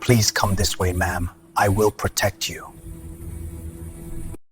Please come this way, ma'am. I will protect you.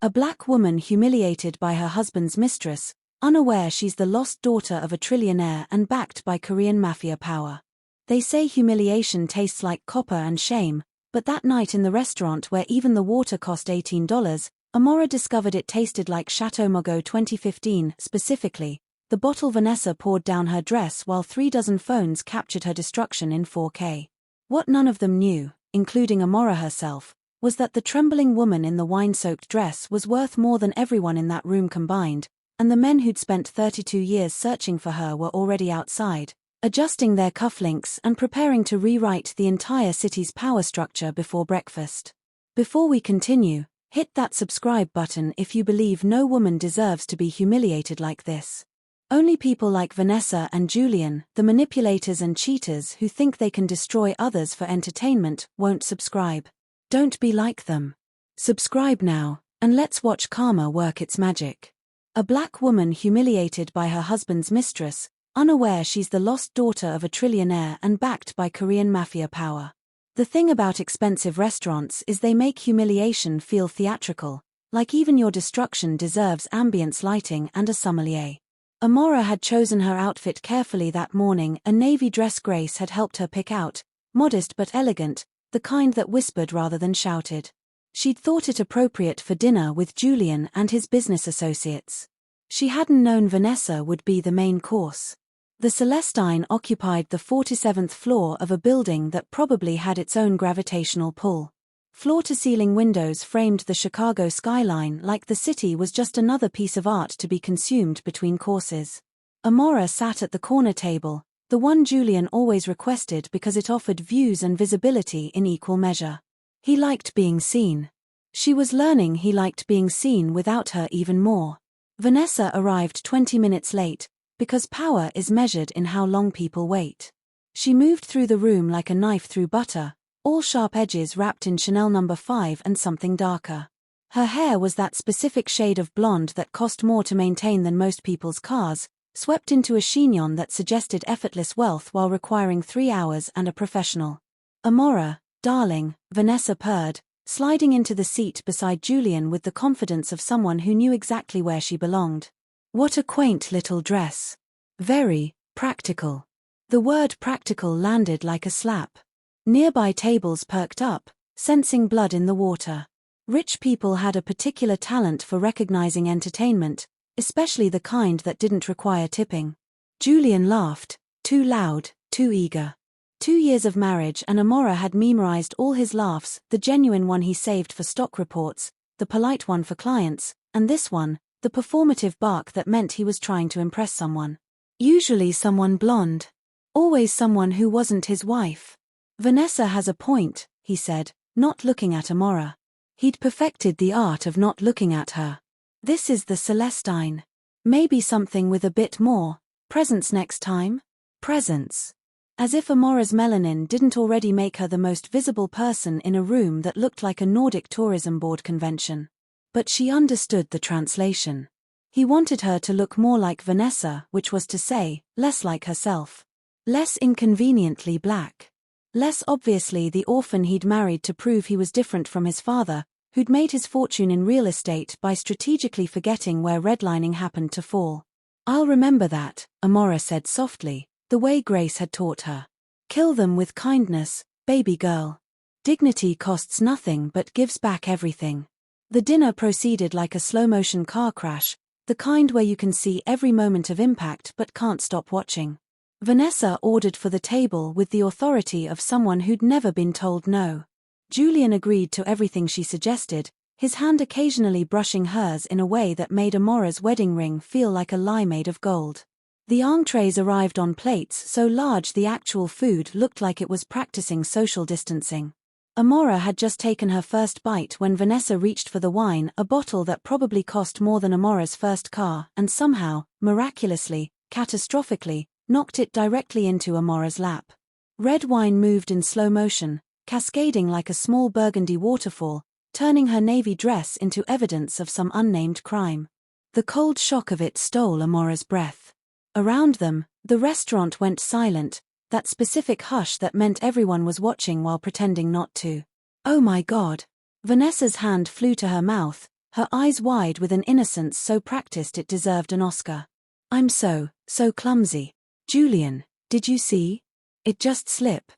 A black woman humiliated by her husband's mistress, unaware she's the lost daughter of a trillionaire and backed by Korean Mafia power. They say humiliation tastes like copper and shame, but that night in the restaurant where even the water cost $18, Amora discovered it tasted like Chateau Margaux 2015. Specifically, the bottle Vanessa poured down her dress while 36 phones captured her destruction in 4K. What none of them knew, including Amora herself, was that the trembling woman in the wine-soaked dress was worth more than everyone in that room combined, and the men who'd spent 32 years searching for her were already outside, adjusting their cufflinks and preparing to rewrite the entire city's power structure before breakfast. Before we continue, hit that subscribe button if you believe no woman deserves to be humiliated like this. Only people like Vanessa and Julian, the manipulators and cheaters who think they can destroy others for entertainment, won't subscribe. Don't be like them. Subscribe now, and let's watch karma work its magic. A black woman humiliated by her husband's mistress, unaware she's the lost daughter of a trillionaire and backed by Korean Mafia power. The thing about expensive restaurants is they make humiliation feel theatrical, like even your destruction deserves ambience lighting and a sommelier. Amora had chosen her outfit carefully that morning, a navy dress Grace had helped her pick out, modest but elegant, the kind that whispered rather than shouted. She'd thought it appropriate for dinner with Julian and his business associates. She hadn't known Vanessa would be the main course. The Celestine occupied the 47th floor of a building that probably had its own gravitational pull. Floor-to-ceiling windows framed the Chicago skyline like the city was just another piece of art to be consumed between courses. Amora sat at the corner table, the one Julian always requested because it offered views and visibility in equal measure. He liked being seen. She was learning he liked being seen without her even more. Vanessa arrived 20 minutes late, because power is measured in how long people wait. She moved through the room like a knife through butter, all sharp edges wrapped in Chanel No. 5 and something darker. Her hair was that specific shade of blonde that cost more to maintain than most people's cars, swept into a chignon that suggested effortless wealth while requiring 3 hours and a professional. Amora, darling, Vanessa purred, sliding into the seat beside Julian with the confidence of someone who knew exactly where she belonged. What a quaint little dress. Very practical. The word practical landed like a slap. Nearby tables perked up, sensing blood in the water. Rich people had a particular talent for recognizing entertainment, especially the kind that didn't require tipping. Julian laughed, too loud, too eager. 2 years of marriage and Amora had memorized all his laughs, the genuine one he saved for stock reports, the polite one for clients, and this one, the performative bark that meant he was trying to impress someone. Usually someone blonde. Always someone who wasn't his wife. Vanessa has a point, he said, not looking at Amora. He'd perfected the art of not looking at her. This is the Celestine. Maybe something with a bit more presence next time? Presence. As if Amora's melanin didn't already make her the most visible person in a room that looked like a Nordic tourism board convention. But she understood the translation. He wanted her to look more like Vanessa, which was to say, less like herself. Less inconveniently black. Less obviously the orphan he'd married to prove he was different from his father, who'd made his fortune in real estate by strategically forgetting where redlining happened to fall. I'll remember that, Amora said softly, the way Grace had taught her. Kill them with kindness, baby girl. Dignity costs nothing but gives back everything. The dinner proceeded like a slow-motion car crash, the kind where you can see every moment of impact but can't stop watching. Vanessa ordered for the table with the authority of someone who'd never been told no. Julian agreed to everything she suggested, his hand occasionally brushing hers in a way that made Amora's wedding ring feel like a lie made of gold. The entrees arrived on plates so large the actual food looked like it was practicing social distancing. Amora had just taken her first bite when Vanessa reached for the wine, a bottle that probably cost more than Amora's first car, and somehow, miraculously, catastrophically, knocked it directly into Amora's lap. Red wine moved in slow motion, cascading like a small burgundy waterfall, turning her navy dress into evidence of some unnamed crime. The cold shock of it stole Amora's breath. Around them, the restaurant went silent, that specific hush that meant everyone was watching while pretending not to. Oh my God. Vanessa's hand flew to her mouth, her eyes wide with an innocence so practiced it deserved an Oscar. I'm so clumsy. Julian, did you see? It just slip.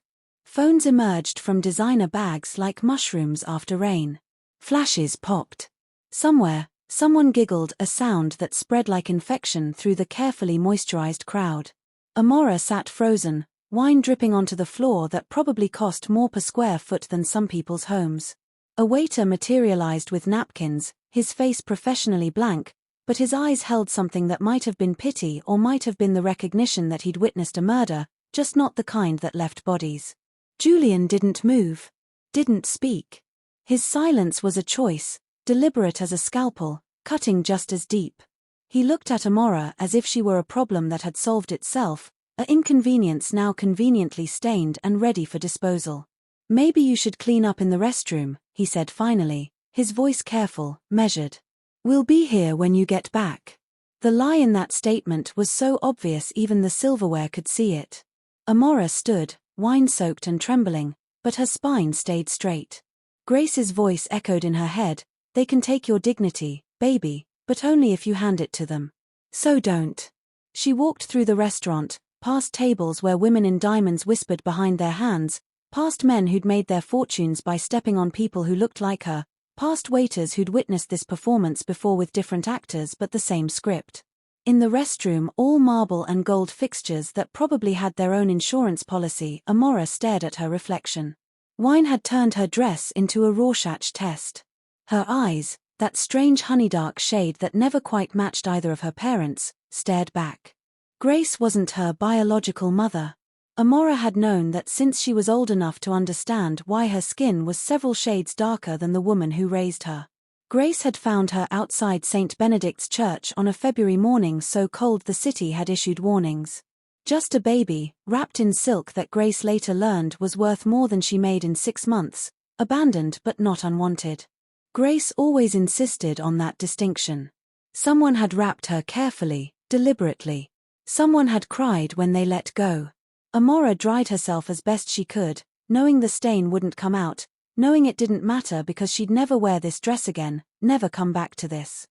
Phones emerged from designer bags like mushrooms after rain. Flashes popped. Somewhere, someone giggled, a sound that spread like infection through the carefully moisturized crowd. Amora sat frozen, wine dripping onto the floor that probably cost more per square foot than some people's homes. A waiter materialized with napkins, his face professionally blank, but his eyes held something that might have been pity or might have been the recognition that he'd witnessed a murder, just not the kind that left bodies. Julian didn't move. Didn't speak. His silence was a choice, deliberate as a scalpel, cutting just as deep. He looked at Amora as if she were a problem that had solved itself, an inconvenience now conveniently stained and ready for disposal. Maybe you should clean up in the restroom, he said finally, his voice careful, measured. We'll be here when you get back. The lie in that statement was so obvious even the silverware could see it. Amora stood, wine-soaked and trembling, but her spine stayed straight. Grace's voice echoed in her head, they can take your dignity, baby, but only if you hand it to them. So don't. She walked through the restaurant, past tables where women in diamonds whispered behind their hands, past men who'd made their fortunes by stepping on people who looked like her, past waiters who'd witnessed this performance before with different actors but the same script. In the restroom, all marble and gold fixtures that probably had their own insurance policy, Amora stared at her reflection. Wine had turned her dress into a Rorschach test. Her eyes, that strange honeydark shade that never quite matched either of her parents, stared back. Grace wasn't her biological mother. Amora had known that since she was old enough to understand why her skin was several shades darker than the woman who raised her. Grace had found her outside St. Benedict's Church on a February morning so cold the city had issued warnings. Just a baby, wrapped in silk that Grace later learned was worth more than she made in 6 months, abandoned but not unwanted. Grace always insisted on that distinction. Someone had wrapped her carefully, deliberately. Someone had cried when they let go. Amora dried herself as best she could, knowing the stain wouldn't come out, knowing it didn't matter because she'd never wear this dress again, never come back to this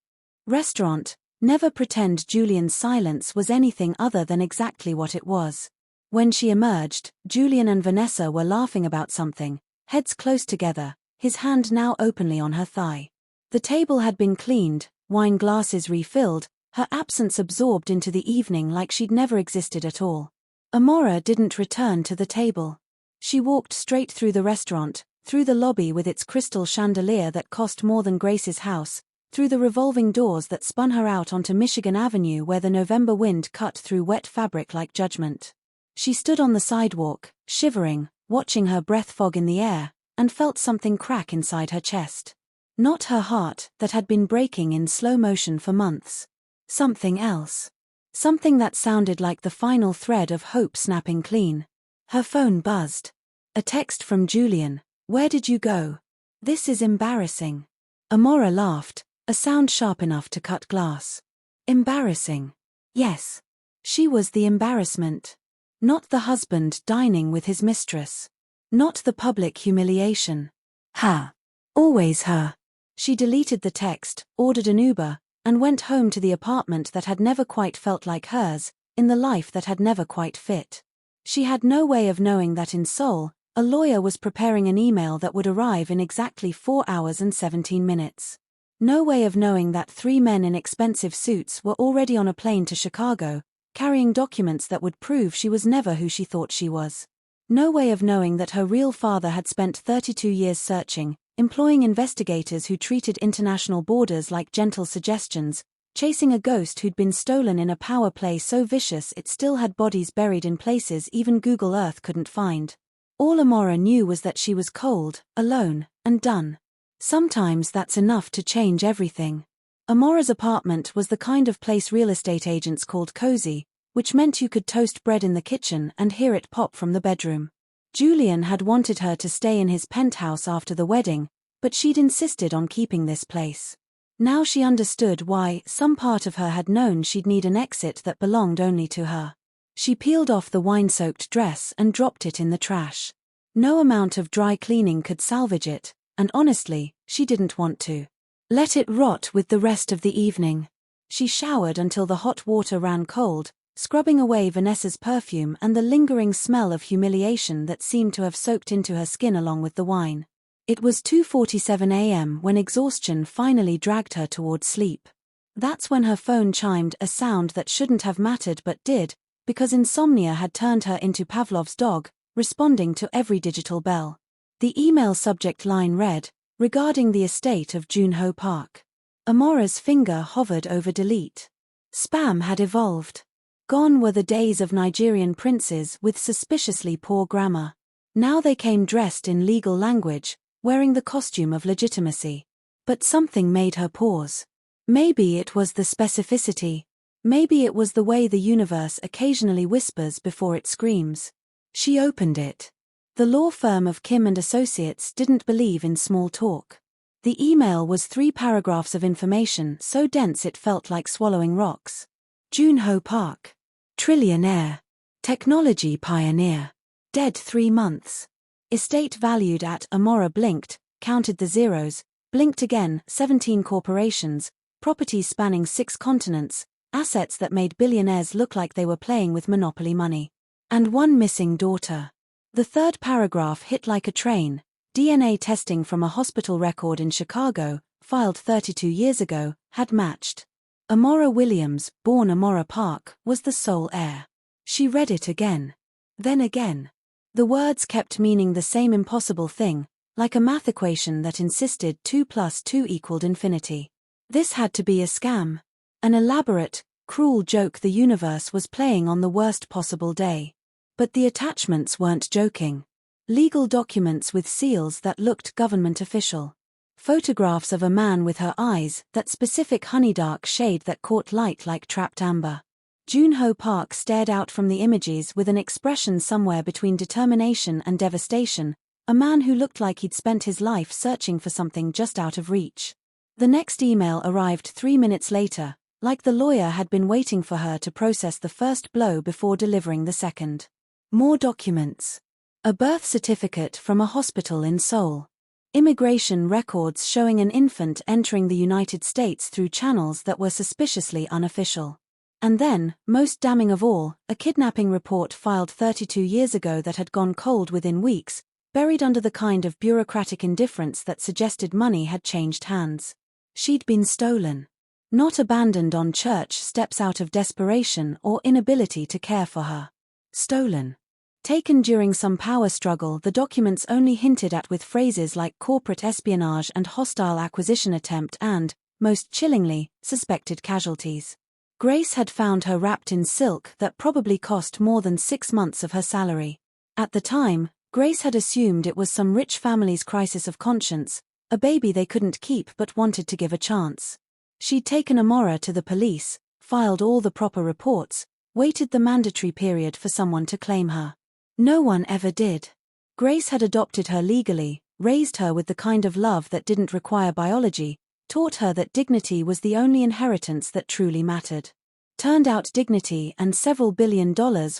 restaurant, never pretend Julian's silence was anything other than exactly what it was. When she emerged, Julian and Vanessa were laughing about something, heads close together, his hand now openly on her thigh. The table had been cleaned, wine glasses refilled, her absence absorbed into the evening like she'd never existed at all. Amora didn't return to the table. She walked straight through the restaurant, through the lobby with its crystal chandelier that cost more than Grace's house, through the revolving doors that spun her out onto Michigan Avenue where the November wind cut through wet fabric like judgment. She stood on the sidewalk, shivering, watching her breath fog in the air, and felt something crack inside her chest. Not her heart, that had been breaking in slow motion for months. Something else. Something that sounded like the final thread of hope snapping clean. Her phone buzzed. A text from Julian. Where did you go? This is embarrassing. Amora laughed, a sound sharp enough to cut glass. Embarrassing. Yes. She was the embarrassment. Not the husband dining with his mistress. Not the public humiliation. Her. Always her. She deleted the text, ordered an Uber, and went home to the apartment that had never quite felt like hers, in the life that had never quite fit. She had no way of knowing that in Seoul, a lawyer was preparing an email that would arrive in exactly 4 hours and 17 minutes. No way of knowing that 3 men in expensive suits were already on a plane to Chicago, carrying documents that would prove she was never who she thought she was. No way of knowing that her real father had spent 32 years searching, employing investigators who treated international borders like gentle suggestions, chasing a ghost who'd been stolen in a power play so vicious it still had bodies buried in places even Google Earth couldn't find. All Amora knew was that she was cold, alone, and done. Sometimes that's enough to change everything. Amora's apartment was the kind of place real estate agents called cozy, which meant you could toast bread in the kitchen and hear it pop from the bedroom. Julian had wanted her to stay in his penthouse after the wedding, but she'd insisted on keeping this place. Now she understood why some part of her had known she'd need an exit that belonged only to her. She peeled off the wine-soaked dress and dropped it in the trash. No amount of dry cleaning could salvage it, and honestly, she didn't want to. Let it rot with the rest of the evening. She showered until the hot water ran cold, scrubbing away Vanessa's perfume and the lingering smell of humiliation that seemed to have soaked into her skin along with the wine. It was 2:47 a.m. when exhaustion finally dragged her towards sleep. That's when her phone chimed, a sound that shouldn't have mattered but did, because insomnia had turned her into Pavlov's dog, responding to every digital bell. The email subject line read, "Regarding the estate of Junho Park." Amora's finger hovered over delete. Spam had evolved. Gone were the days of Nigerian princes with suspiciously poor grammar. Now they came dressed in legal language, wearing the costume of legitimacy. But something made her pause. Maybe it was the specificity. Maybe it was the way the universe occasionally whispers before it screams. She opened it. The law firm of Kim and Associates didn't believe in small talk. The email was 3 paragraphs of information so dense it felt like swallowing rocks. Junho Park. Trillionaire. Technology pioneer. Dead 3 months. Estate valued at, Amora blinked, counted the zeros, blinked again, 17 corporations, properties spanning 6 continents, assets that made billionaires look like they were playing with monopoly money. And 1 missing daughter. The 3rd paragraph hit like a train. DNA testing from a hospital record in Chicago, filed 32 years ago, had matched. Amora Williams, born Amora Park, was the sole heir. She read it again. Then again. The words kept meaning the same impossible thing, like a math equation that insisted 2 + 2 = infinity. This had to be a scam. An elaborate, cruel joke the universe was playing on the worst possible day. But the attachments weren't joking. Legal documents with seals that looked government official. Photographs of a man with her eyes, that specific honeydark shade that caught light like trapped amber. Junho Park stared out from the images with an expression somewhere between determination and devastation, a man who looked like he'd spent his life searching for something just out of reach. The next email arrived 3 minutes later, like the lawyer had been waiting for her to process the first blow before delivering the second. More documents. A birth certificate from a hospital in Seoul. Immigration records showing an infant entering the United States through channels that were suspiciously unofficial. And then, most damning of all, a kidnapping report filed 32 years ago that had gone cold within weeks, buried under the kind of bureaucratic indifference that suggested money had changed hands. She'd been stolen. Not abandoned on church steps out of desperation or inability to care for her. Stolen. Taken during some power struggle the documents only hinted at with phrases like corporate espionage and hostile acquisition attempt and, most chillingly, suspected casualties. Grace had found her wrapped in silk that probably cost more than 6 months of her salary. At the time, Grace had assumed it was some rich family's crisis of conscience, a baby they couldn't keep but wanted to give a chance. She'd taken Amora to the police, filed all the proper reports, waited the mandatory period for someone to claim her. No one ever did. Grace had adopted her legally, raised her with the kind of love that didn't require biology, taught her that dignity was the only inheritance that truly mattered. Turned out dignity and several $1 billion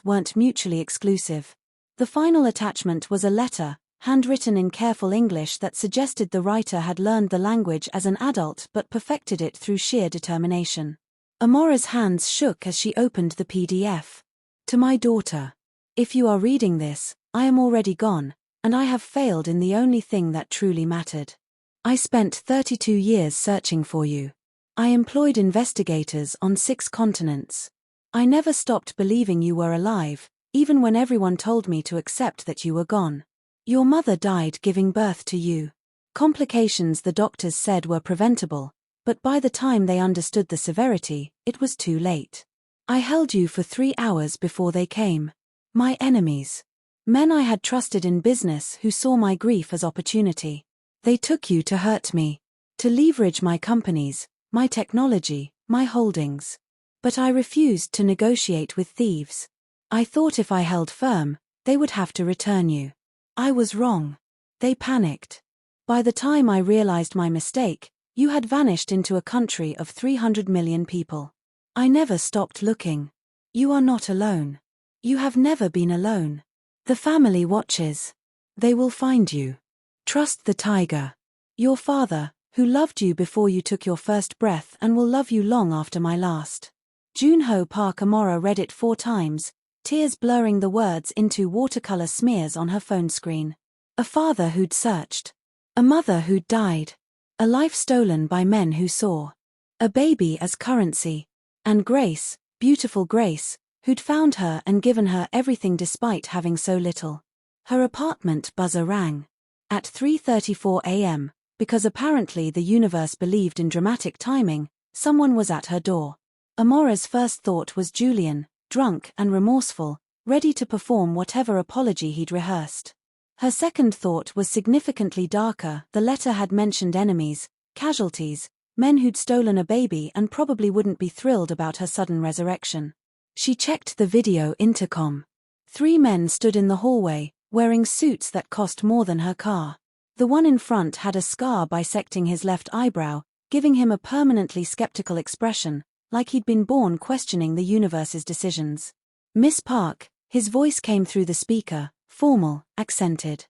weren't mutually exclusive. The final attachment was a letter, handwritten in careful English that suggested the writer had learned the language as an adult but perfected it through sheer determination. Amora's hands shook as she opened the PDF. To my daughter. If you are reading this, I am already gone, and I have failed in the only thing that truly mattered. I spent 32 years searching for you. I employed investigators on 6 continents. I never stopped believing you were alive, even when everyone told me to accept that you were gone. Your mother died giving birth to you. Complications the doctors said were preventable, but by the time they understood the severity, it was too late. I held you for 3 hours before they came. My enemies. Men I had trusted in business who saw my grief as opportunity. They took you to hurt me, to leverage my companies, my technology, my holdings. But I refused to negotiate with thieves. I thought if I held firm, they would have to return you. I was wrong. They panicked. By the time I realized my mistake, you had vanished into a country of 300 million people. I never stopped looking. You are not alone. You have never been alone. The family watches. They will find you. Trust the tiger. Your father, who loved you before you took your first breath and will love you long after my last. Junho Park. Amora read it 4 times, tears blurring the words into watercolor smears on her phone screen. A father who'd searched. A mother who'd died. A life stolen by men who saw. A baby as currency. And Grace, beautiful Grace, who'd found her and given her everything despite having so little. Her apartment buzzer rang. At 3:34 a.m., because apparently the universe believed in dramatic timing, someone was at her door. Amora's first thought was Julian, drunk and remorseful, ready to perform whatever apology he'd rehearsed. Her second thought was significantly darker. The letter had mentioned enemies, casualties, men who'd stolen a baby and probably wouldn't be thrilled about her sudden resurrection. She checked the video intercom. 3 men stood in the hallway, wearing suits that cost more than her car. The one in front had a scar bisecting his left eyebrow, giving him a permanently skeptical expression, like he'd been born questioning the universe's decisions. Miss Park, his voice came through the speaker, formal, accented.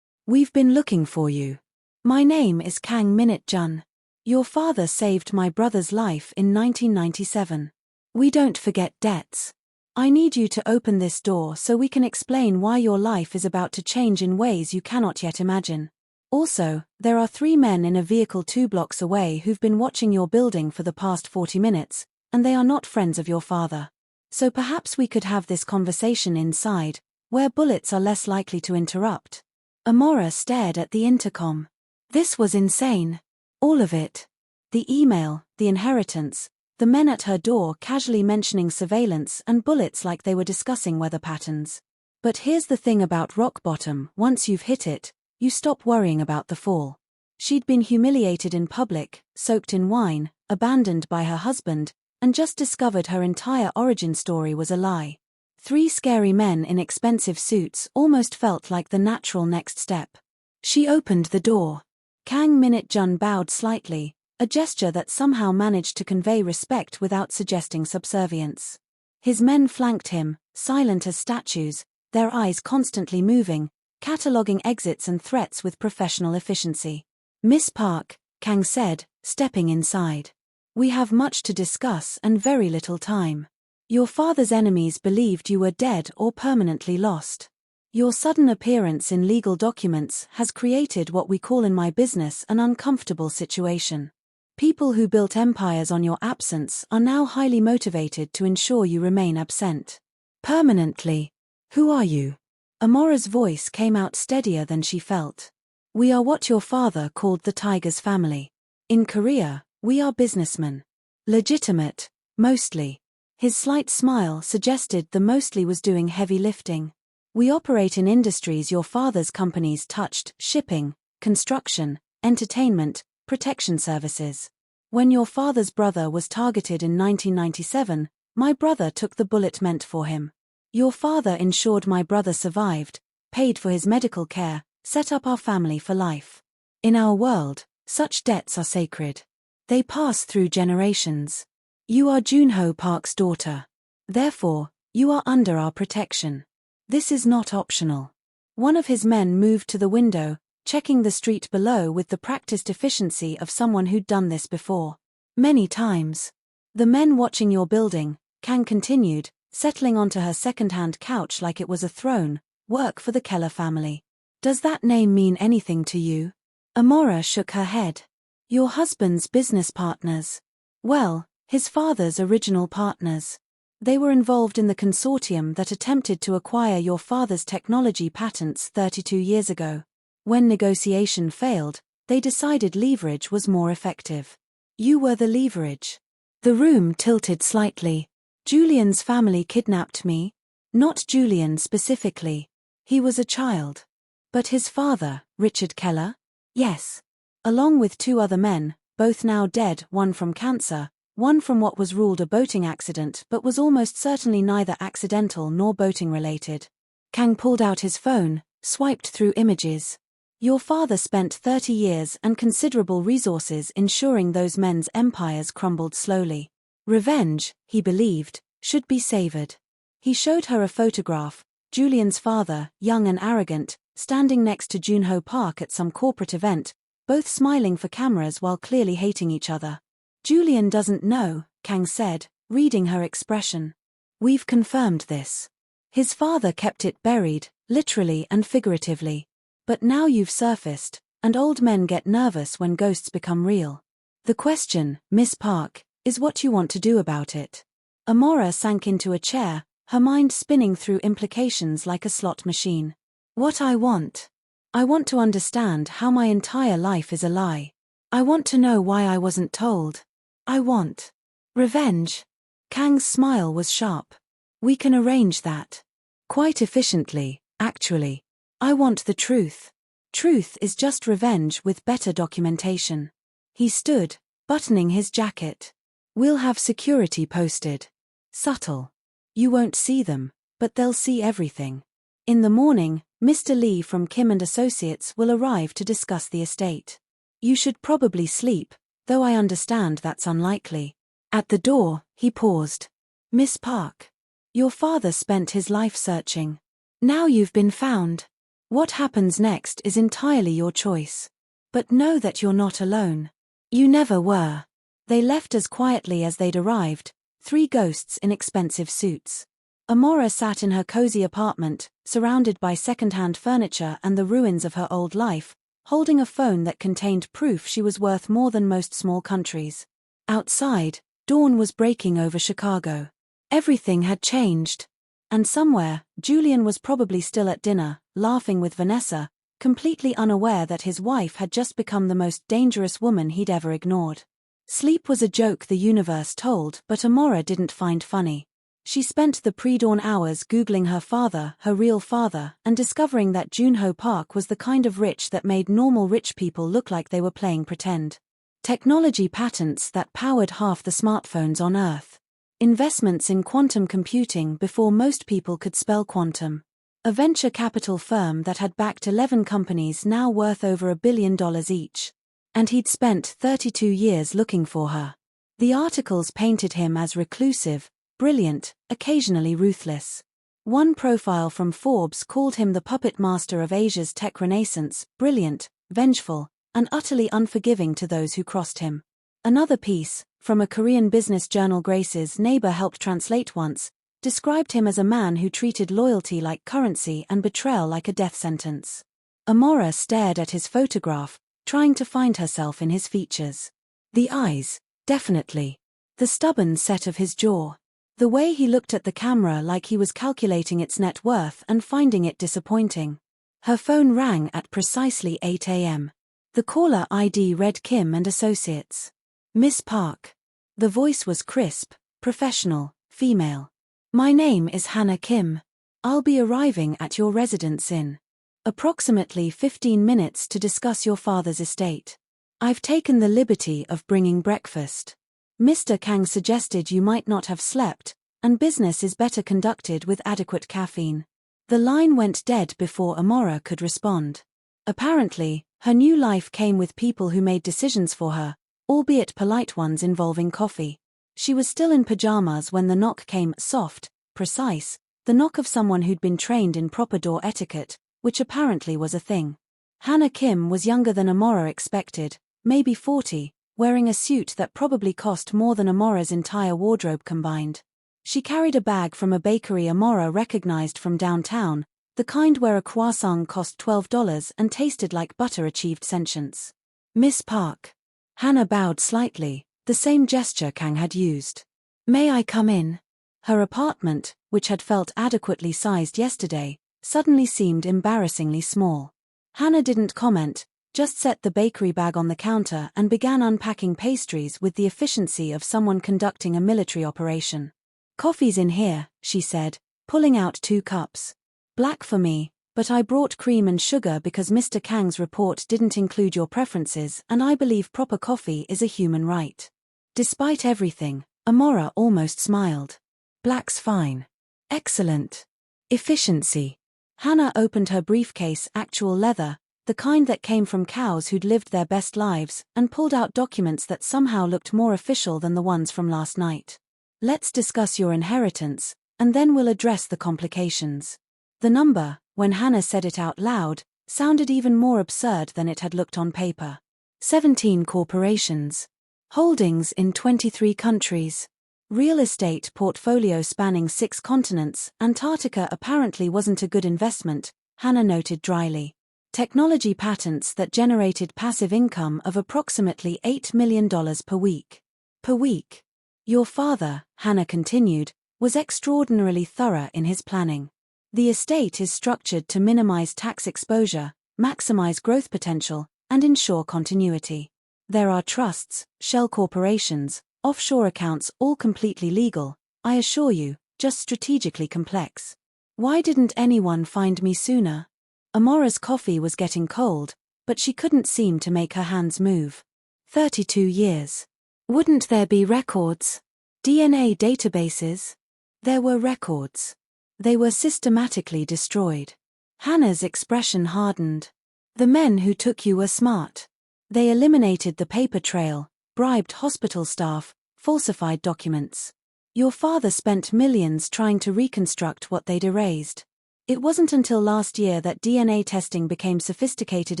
We've been looking for you. My name is Kang Minute-jun. Your father saved my brother's life in 1997. We don't forget debts. I need you to open this door so we can explain why your life is about to change in ways you cannot yet imagine. Also, there are 3 men in a vehicle 2 blocks away who've been watching your building for the past 40 minutes, and they are not friends of your father. So perhaps we could have this conversation inside, where bullets are less likely to interrupt. Amora stared at the intercom. This was insane. All of it. The email, the inheritance, the men at her door casually mentioning surveillance and bullets like they were discussing weather patterns. But here's the thing about rock bottom: once you've hit it, you stop worrying about the fall. She'd been humiliated in public, soaked in wine, abandoned by her husband, and just discovered her entire origin story was a lie. 3 scary men in expensive suits almost felt like the natural next step. She opened the door. Kang Minute-jun bowed slightly, a gesture that somehow managed to convey respect without suggesting subservience. His men flanked him, silent as statues, their eyes constantly moving, cataloguing exits and threats with professional efficiency. Miss Park, Kang said, stepping inside. We have much to discuss and very little time. Your father's enemies believed you were dead or permanently lost. Your sudden appearance in legal documents has created what we call in my business an uncomfortable situation. People who built empires on your absence are now highly motivated to ensure you remain absent. Permanently. Who are you? Amora's voice came out steadier than she felt. We are what your father called the tiger's family. In Korea, we are businessmen. Legitimate, mostly. His slight smile suggested the mostly was doing heavy lifting. We operate in industries your father's companies touched: shipping, construction, entertainment, protection services. When your father's brother was targeted in 1997, my brother took the bullet meant for him. Your father ensured my brother survived, paid for his medical care, set up our family for life. In our world, such debts are sacred. They pass through generations. You are Junho Park's daughter. Therefore, you are under our protection. This is not optional. One of his men moved to the window, checking the street below with the practiced efficiency of someone who'd done this before. Many times. The men watching your building, Kang continued, settling onto her second-hand couch like it was a throne, work for the Keller family. Does that name mean anything to you? Amora shook her head. Your husband's business partners. Well, his father's original partners. They were involved in the consortium that attempted to acquire your father's technology patents 32 years ago. When negotiation failed, they decided leverage was more effective. You were the leverage. The room tilted slightly. Julian's family kidnapped me. Not Julian specifically. He was a child. But his father, Richard Keller? Yes. Along with 2 other men, both now dead, one from cancer, one from what was ruled a boating accident but was almost certainly neither accidental nor boating related. Kang pulled out his phone, swiped through images. Your father spent 30 years and considerable resources ensuring those men's empires crumbled slowly. Revenge, he believed, should be savored. He showed her a photograph, Julian's father, young and arrogant, standing next to Junho Park at some corporate event, both smiling for cameras while clearly hating each other. Julian doesn't know, Kang said, reading her expression. We've confirmed this. His father kept it buried, literally and figuratively. But now you've surfaced, and old men get nervous when ghosts become real. The question, Miss Park, is what you want to do about it. Amora sank into a chair, her mind spinning through implications like a slot machine. What I want to understand how my entire life is a lie. I want to know why I wasn't told. I want revenge. Kang's smile was sharp. We can arrange that. Quite efficiently, actually. I want the truth. Truth is just revenge with better documentation. He stood, buttoning his jacket. We'll have security posted. Subtle. You won't see them, but they'll see everything. In the morning, Mr. Lee from Kim and Associates will arrive to discuss the estate. You should probably sleep, though I understand that's unlikely. At the door, he paused. Miss Park. Your father spent his life searching. Now you've been found. What happens next is entirely your choice. But know that you're not alone. You never were. They left as quietly as they'd arrived, 3 ghosts in expensive suits. Amora sat in her cozy apartment, surrounded by second-hand furniture and the ruins of her old life, holding a phone that contained proof she was worth more than most small countries. Outside, dawn was breaking over Chicago. Everything had changed. And somewhere, Julian was probably still at dinner, laughing with Vanessa, completely unaware that his wife had just become the most dangerous woman he'd ever ignored. Sleep was a joke the universe told, but Amora didn't find funny. She spent the pre-dawn hours Googling her father, her real father, and discovering that Junho Park was the kind of rich that made normal rich people look like they were playing pretend. Technology patents that powered half the smartphones on Earth. Investments in quantum computing before most people could spell quantum. A venture capital firm that had backed 11 companies now worth over $1 billion each. And he'd spent 32 years looking for her. The articles painted him as reclusive, brilliant, occasionally ruthless. One profile from Forbes called him the puppet master of Asia's tech renaissance, brilliant, vengeful, and utterly unforgiving to those who crossed him. Another piece, from a Korean business journal Grace's neighbor helped translate once, described him as a man who treated loyalty like currency and betrayal like a death sentence. Amora stared at his photograph, trying to find herself in his features. The eyes, definitely. The stubborn set of his jaw. The way he looked at the camera like he was calculating its net worth and finding it disappointing. Her phone rang at precisely 8 a.m. The caller ID read Kim and Associates. Miss Park. The voice was crisp, professional, female. My name is Hannah Kim. I'll be arriving at your residence in approximately 15 minutes to discuss your father's estate. I've taken the liberty of bringing breakfast. Mr. Kang suggested you might not have slept, and business is better conducted with adequate caffeine. The line went dead before Amora could respond. Apparently, her new life came with people who made decisions for her, albeit polite ones involving coffee. She was still in pajamas when the knock came, soft, precise, the knock of someone who'd been trained in proper door etiquette, which apparently was a thing. Hannah Kim was younger than Amora expected, maybe 40, wearing a suit that probably cost more than Amora's entire wardrobe combined. She carried a bag from a bakery Amora recognized from downtown, the kind where a croissant cost $12 and tasted like butter achieved sentience. Miss Park. Hannah bowed slightly, the same gesture Kang had used. May I come in? Her apartment, which had felt adequately sized yesterday, suddenly seemed embarrassingly small. Hannah didn't comment, just set the bakery bag on the counter and began unpacking pastries with the efficiency of someone conducting a military operation. Coffee's in here, she said, pulling out 2 cups. Black for me, but I brought cream and sugar because Mr. Kang's report didn't include your preferences and I believe proper coffee is a human right. Despite everything, Amora almost smiled. Black's fine. Excellent. Efficiency. Hannah opened her briefcase, actual leather, the kind that came from cows who'd lived their best lives, and pulled out documents that somehow looked more official than the ones from last night. Let's discuss your inheritance, and then we'll address the complications. The number, when Hannah said it out loud, sounded even more absurd than it had looked on paper. 17 corporations. Holdings in 23 countries. Real estate portfolio spanning 6 continents. Antarctica apparently wasn't a good investment, Hannah noted dryly. Technology patents that generated passive income of approximately $8 million per week. Per week. Your father, Hannah continued, was extraordinarily thorough in his planning. The estate is structured to minimize tax exposure, maximize growth potential, and ensure continuity. There are trusts, shell corporations, offshore accounts, all completely legal, I assure you, just strategically complex. Why didn't anyone find me sooner? Amora's coffee was getting cold, but she couldn't seem to make her hands move. 32 years. Wouldn't there be records? DNA databases? There were records. They were systematically destroyed. Hannah's expression hardened. The men who took you were smart. They eliminated the paper trail, bribed hospital staff, falsified documents. Your father spent millions trying to reconstruct what they'd erased. It wasn't until last year that DNA testing became sophisticated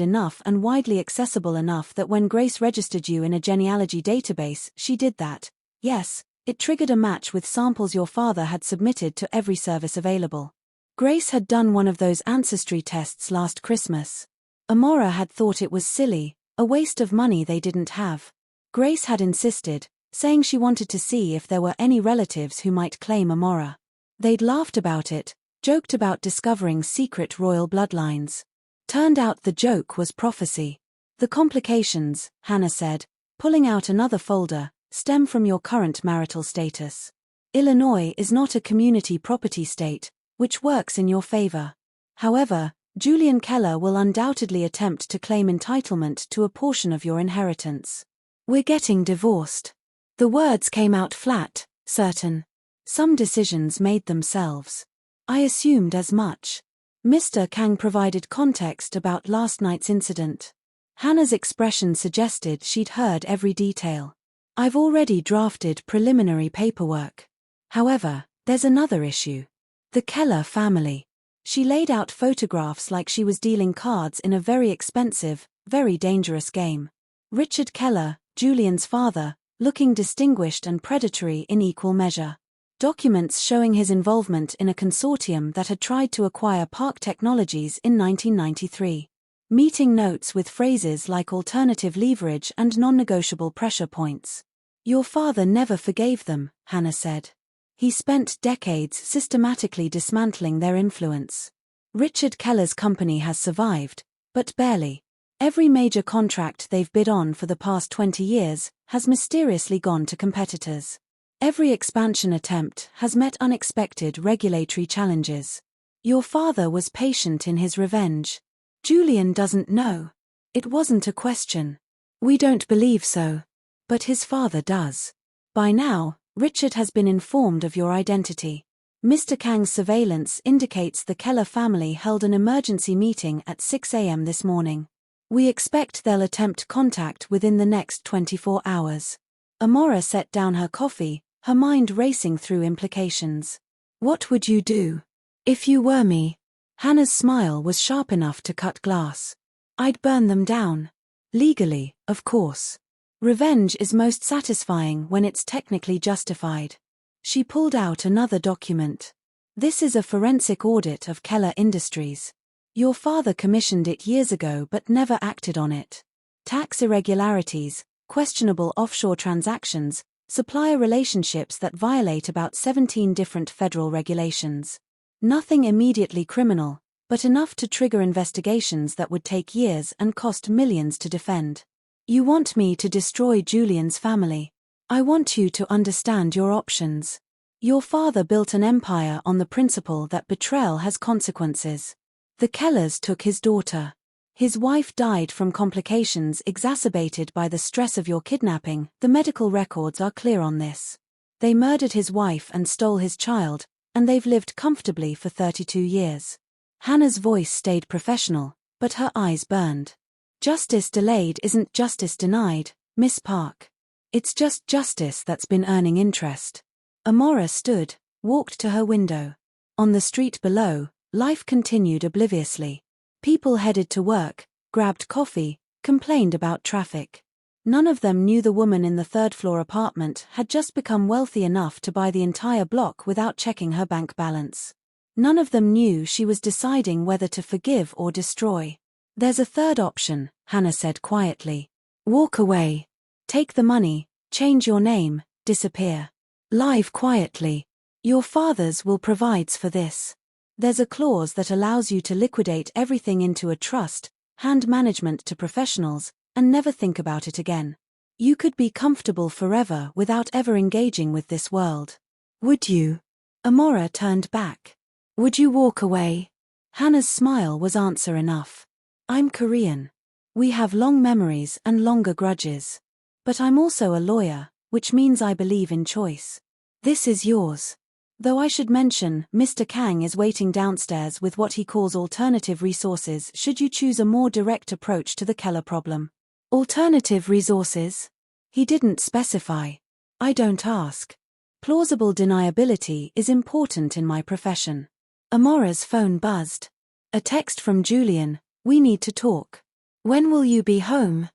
enough and widely accessible enough that when Grace registered you in a genealogy database, she did that. Yes, it triggered a match with samples your father had submitted to every service available. Grace had done one of those ancestry tests last Christmas. Amora had thought it was silly, a waste of money they didn't have. Grace had insisted, saying she wanted to see if there were any relatives who might claim Amora. They'd laughed about it, joked about discovering secret royal bloodlines. Turned out the joke was prophecy. The complications, Hannah said, pulling out another folder, stem from your current marital status. Illinois is not a community property state, which works in your favor. However, Julian Keller will undoubtedly attempt to claim entitlement to a portion of your inheritance. We're getting divorced. The words came out flat, certain. Some decisions made themselves. I assumed as much. Mr. Kang provided context about last night's incident. Hannah's expression suggested she'd heard every detail. I've already drafted preliminary paperwork. However, there's another issue. The Keller family. She laid out photographs like she was dealing cards in a very expensive, very dangerous game. Richard Keller, Julian's father, looking distinguished and predatory in equal measure. Documents showing his involvement in a consortium that had tried to acquire Park Technologies in 1993. Meeting notes with phrases like alternative leverage and non-negotiable pressure points. Your father never forgave them, Hannah said. He spent decades systematically dismantling their influence. Richard Keller's company has survived, but barely. Every major contract they've bid on for the past 20 years has mysteriously gone to competitors. Every expansion attempt has met unexpected regulatory challenges. Your father was patient in his revenge. Julian doesn't know. It wasn't a question. We don't believe so. But his father does. By now, Richard has been informed of your identity. Mr. Kang's surveillance indicates the Keller family held an emergency meeting at 6 a.m. this morning. We expect they'll attempt contact within the next 24 hours. Amora set down her coffee, her mind racing through implications. What would you do? If you were me? Hannah's smile was sharp enough to cut glass. I'd burn them down. Legally, of course. Revenge is most satisfying when it's technically justified. She pulled out another document. This is a forensic audit of Keller Industries. Your father commissioned it years ago but never acted on it. Tax irregularities, questionable offshore transactions, supplier relationships that violate about 17 different federal regulations. Nothing immediately criminal, but enough to trigger investigations that would take years and cost millions to defend. You want me to destroy Julian's family. I want you to understand your options. Your father built an empire on the principle that betrayal has consequences. The Kellers took his daughter. His wife died from complications exacerbated by the stress of your kidnapping. The medical records are clear on this. They murdered his wife and stole his child, and they've lived comfortably for 32 years. Hannah's voice stayed professional, but her eyes burned. Justice delayed isn't justice denied, Miss Park. It's just justice that's been earning interest. Amora stood, walked to her window. On the street below, life continued obliviously. People headed to work, grabbed coffee, complained about traffic. None of them knew the woman in the third-floor apartment had just become wealthy enough to buy the entire block without checking her bank balance. None of them knew she was deciding whether to forgive or destroy. "There's a third option," Hannah said quietly. "Walk away. Take the money, change your name, disappear. Live quietly. Your fathers will provide for this. There's a clause that allows you to liquidate everything into a trust, hand management to professionals, and never think about it again. You could be comfortable forever without ever engaging with this world. Would you?" Amora turned back. "Would you walk away?" Hannah's smile was answer enough. "I'm Korean. We have long memories and longer grudges. But I'm also a lawyer, which means I believe in choice. This is yours. Though I should mention, Mr. Kang is waiting downstairs with what he calls alternative resources should you choose a more direct approach to the Keller problem." "Alternative resources?" He didn't specify. "I don't ask. Plausible deniability is important in my profession." Amora's phone buzzed. A text from Julian: "We need to talk. When will you be home?"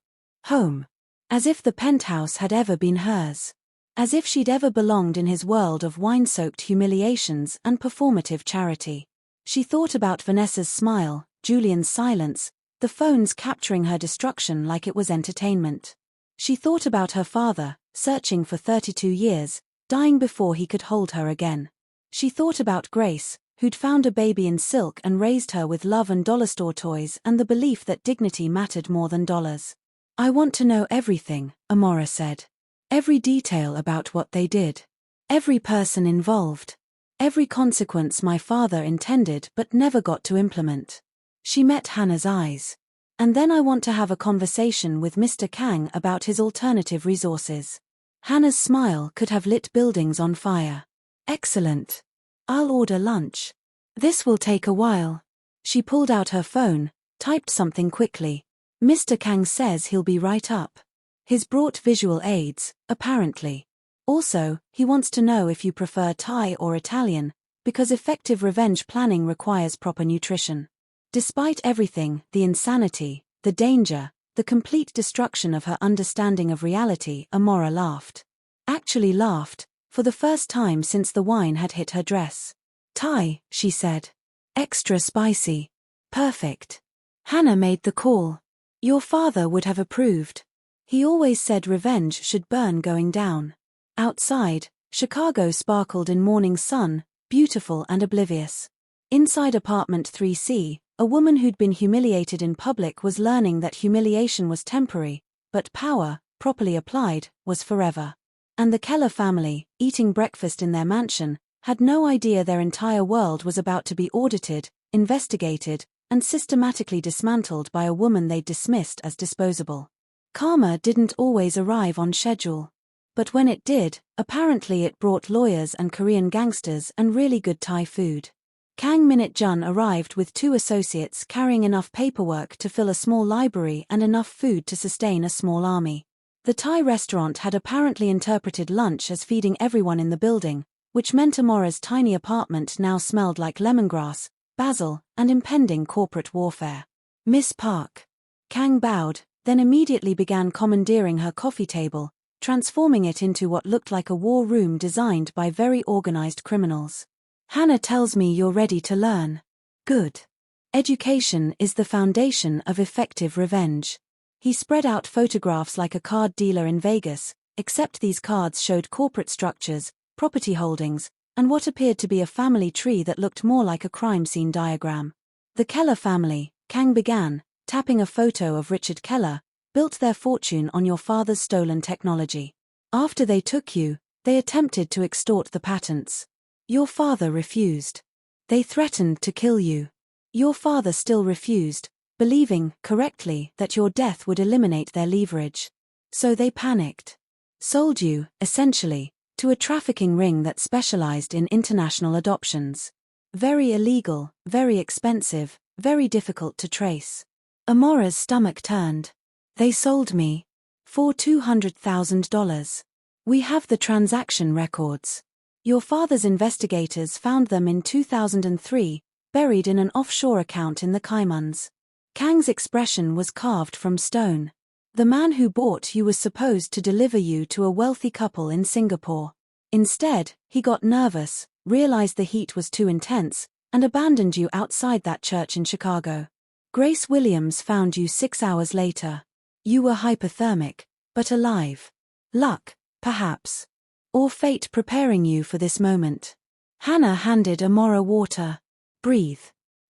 Home. As if the penthouse had ever been hers. As if she'd ever belonged in his world of wine-soaked humiliations and performative charity. She thought about Vanessa's smile, Julian's silence, the phones capturing her destruction like it was entertainment. She thought about her father, searching for 32 years, dying before he could hold her again. She thought about Grace, who'd found a baby in silk and raised her with love and dollar store toys and the belief that dignity mattered more than dollars. "I want to know everything," Amora said. "Every detail about what they did. Every person involved. Every consequence my father intended but never got to implement." She met Hannah's eyes. "And then I want to have a conversation with Mr. Kang about his alternative resources." Hannah's smile could have lit buildings on fire. "Excellent. I'll order lunch. This will take a while." She pulled out her phone, typed something quickly. "Mr. Kang says he'll be right up. He's brought visual aids, apparently. Also, he wants to know if you prefer Thai or Italian, because effective revenge planning requires proper nutrition." Despite everything, the insanity, the danger, the complete destruction of her understanding of reality, Amora laughed. Actually laughed, for the first time since the wine had hit her dress. "Thai," she said. "Extra spicy. Perfect." Hannah made the call. "Your father would have approved. He always said revenge should burn going down." Outside, Chicago sparkled in morning sun, beautiful and oblivious. Inside apartment 3C, a woman who'd been humiliated in public was learning that humiliation was temporary, but power, properly applied, was forever. And the Keller family, eating breakfast in their mansion, had no idea their entire world was about to be audited, investigated, and systematically dismantled by a woman they'd dismissed as disposable. Karma didn't always arrive on schedule. But when it did, apparently it brought lawyers and Korean gangsters and really good Thai food. Kang Minute Jun arrived with 2 associates carrying enough paperwork to fill a small library and enough food to sustain a small army. The Thai restaurant had apparently interpreted lunch as feeding everyone in the building, which meant Amora's tiny apartment now smelled like lemongrass, basil, and impending corporate warfare. "Miss Park." Kang bowed, then immediately began commandeering her coffee table, transforming it into what looked like a war room designed by very organized criminals. "Hannah tells me you're ready to learn. Good. Education is the foundation of effective revenge." He spread out photographs like a card dealer in Vegas, except these cards showed corporate structures, property holdings, and what appeared to be a family tree that looked more like a crime scene diagram. "The Keller family," Kang began, tapping a photo of Richard Keller, "built their fortune on your father's stolen technology. After they took you, they attempted to extort the patents. Your father refused. They threatened to kill you. Your father still refused, believing, correctly, that your death would eliminate their leverage. So they panicked. Sold you, essentially, to a trafficking ring that specialized in international adoptions. Very illegal, very expensive, very difficult to trace." Amora's stomach turned. "They sold me. For $200,000. We have the transaction records." Your father's investigators found them in 2003, buried in an offshore account in the Caimans. Kang's expression was carved from stone. The man who bought you was supposed to deliver you to a wealthy couple in Singapore. Instead, he got nervous, realized the heat was too intense, and abandoned you outside that church in Chicago. Grace Williams found you 6 hours later. You were hypothermic, but alive. Luck, perhaps. Or fate preparing you for this moment. Hannah handed Amora water. Breathe.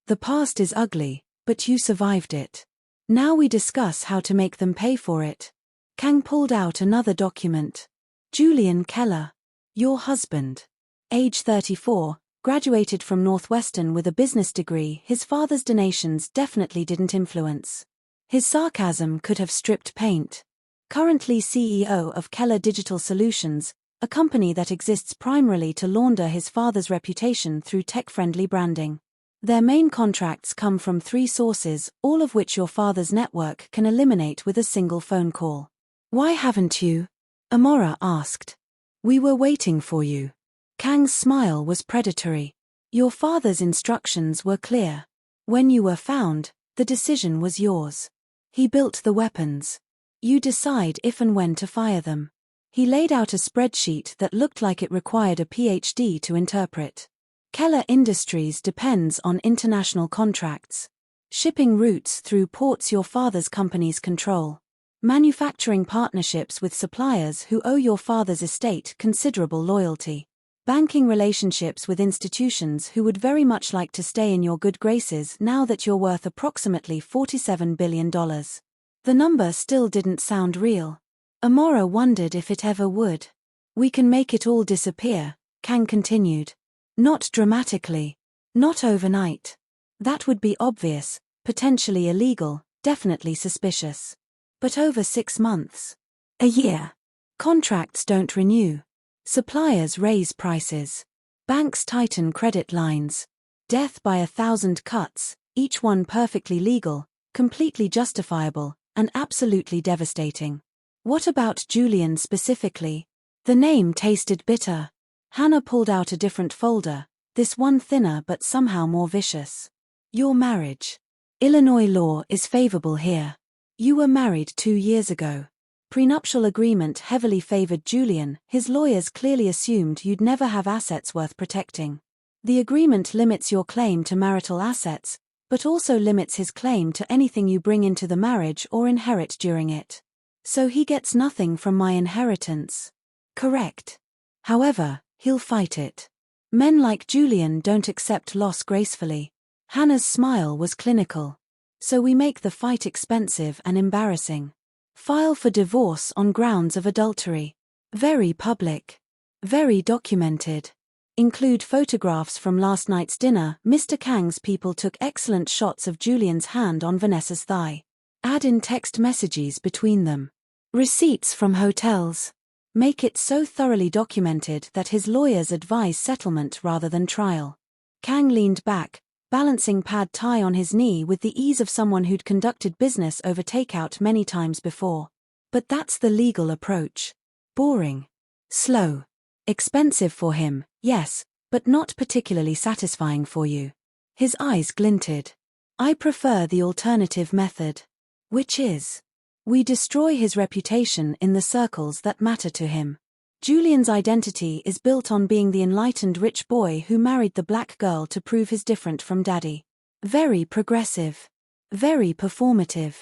The past is ugly, but you survived it. Now we discuss how to make them pay for it. Kang pulled out another document. Julian Keller. Your husband. Age 34, graduated from Northwestern with a business degree. His father's donations definitely didn't influence. His sarcasm could have stripped paint. Currently CEO of Keller Digital Solutions, a company that exists primarily to launder his father's reputation through tech-friendly branding. Their main contracts come from 3 sources, all of which your father's network can eliminate with a single phone call. Why haven't you? Amora asked. We were waiting for you. Kang's smile was predatory. Your father's instructions were clear. When you were found, the decision was yours. He built the weapons. You decide if and when to fire them. He laid out a spreadsheet that looked like it required a PhD to interpret. Keller Industries depends on international contracts. Shipping routes through ports your father's companies control. Manufacturing partnerships with suppliers who owe your father's estate considerable loyalty. Banking relationships with institutions who would very much like to stay in your good graces now that you're worth approximately $47 billion. The number still didn't sound real. Amora wondered if it ever would. We can make it all disappear, Kang continued. Not dramatically. Not overnight. That would be obvious, potentially illegal, definitely suspicious. But over 6 months. A year. Contracts don't renew. Suppliers raise prices. Banks tighten credit lines. Death by 1,000 cuts, each one perfectly legal, completely justifiable, and absolutely devastating. What about Julian specifically? The name tasted bitter. Hannah pulled out a different folder, this one thinner but somehow more vicious. Your marriage. Illinois law is favorable here. You were married 2 years ago. Prenuptial agreement heavily favored Julian. His lawyers clearly assumed you'd never have assets worth protecting. The agreement limits your claim to marital assets, but also limits his claim to anything you bring into the marriage or inherit during it. So he gets nothing from my inheritance. Correct. However, he'll fight it. Men like Julian don't accept loss gracefully. Hannah's smile was clinical. So we make the fight expensive and embarrassing. File for divorce on grounds of adultery. Very public. Very documented. Include photographs from last night's dinner. Mr. Kang's people took excellent shots of Julian's hand on Vanessa's thigh. Add in text messages between them. Receipts from hotels. Make it so thoroughly documented that his lawyers advise settlement rather than trial. Kang leaned back, balancing pad thai on his knee with the ease of someone who'd conducted business over takeout many times before. But that's the legal approach. Boring. Slow. Expensive for him, yes, but not particularly satisfying for you. His eyes glinted. I prefer the alternative method. Which is? We destroy his reputation in the circles that matter to him. Julian's identity is built on being the enlightened rich boy who married the black girl to prove he's different from daddy. Very progressive. Very performative.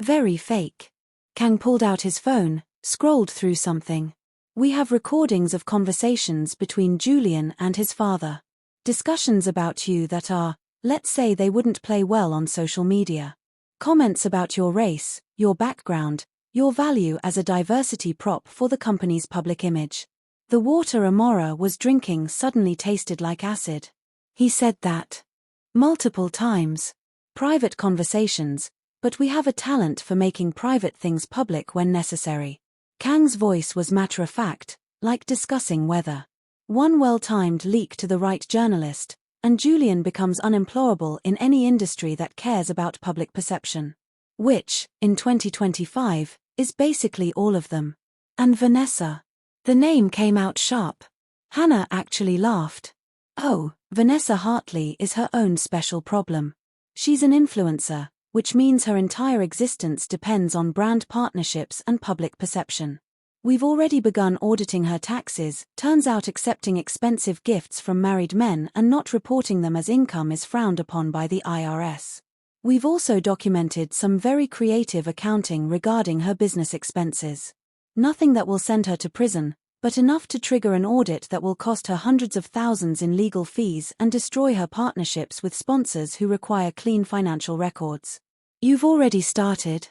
Very fake. Kang pulled out his phone, scrolled through something. We have recordings of conversations between Julian and his father. Discussions about you that are, let's say they wouldn't play well on social media. Comments about your race, your background, your value as a diversity prop for the company's public image. The water Amora was drinking suddenly tasted like acid. He said that. Multiple times. Private conversations, but we have a talent for making private things public when necessary. Kang's voice was matter-of-fact, like discussing weather. One well-timed leak to the right journalist, and Julian becomes unemployable in any industry that cares about public perception. Which, in 2025, is basically all of them. And Vanessa. The name came out sharp. Hannah actually laughed. Oh, Vanessa Hartley is her own special problem. She's an influencer, which means her entire existence depends on brand partnerships and public perception. We've already begun auditing her taxes. Turns out accepting expensive gifts from married men and not reporting them as income is frowned upon by the IRS. We've also documented some very creative accounting regarding her business expenses. Nothing that will send her to prison, but enough to trigger an audit that will cost her hundreds of thousands in legal fees and destroy her partnerships with sponsors who require clean financial records. You've already started?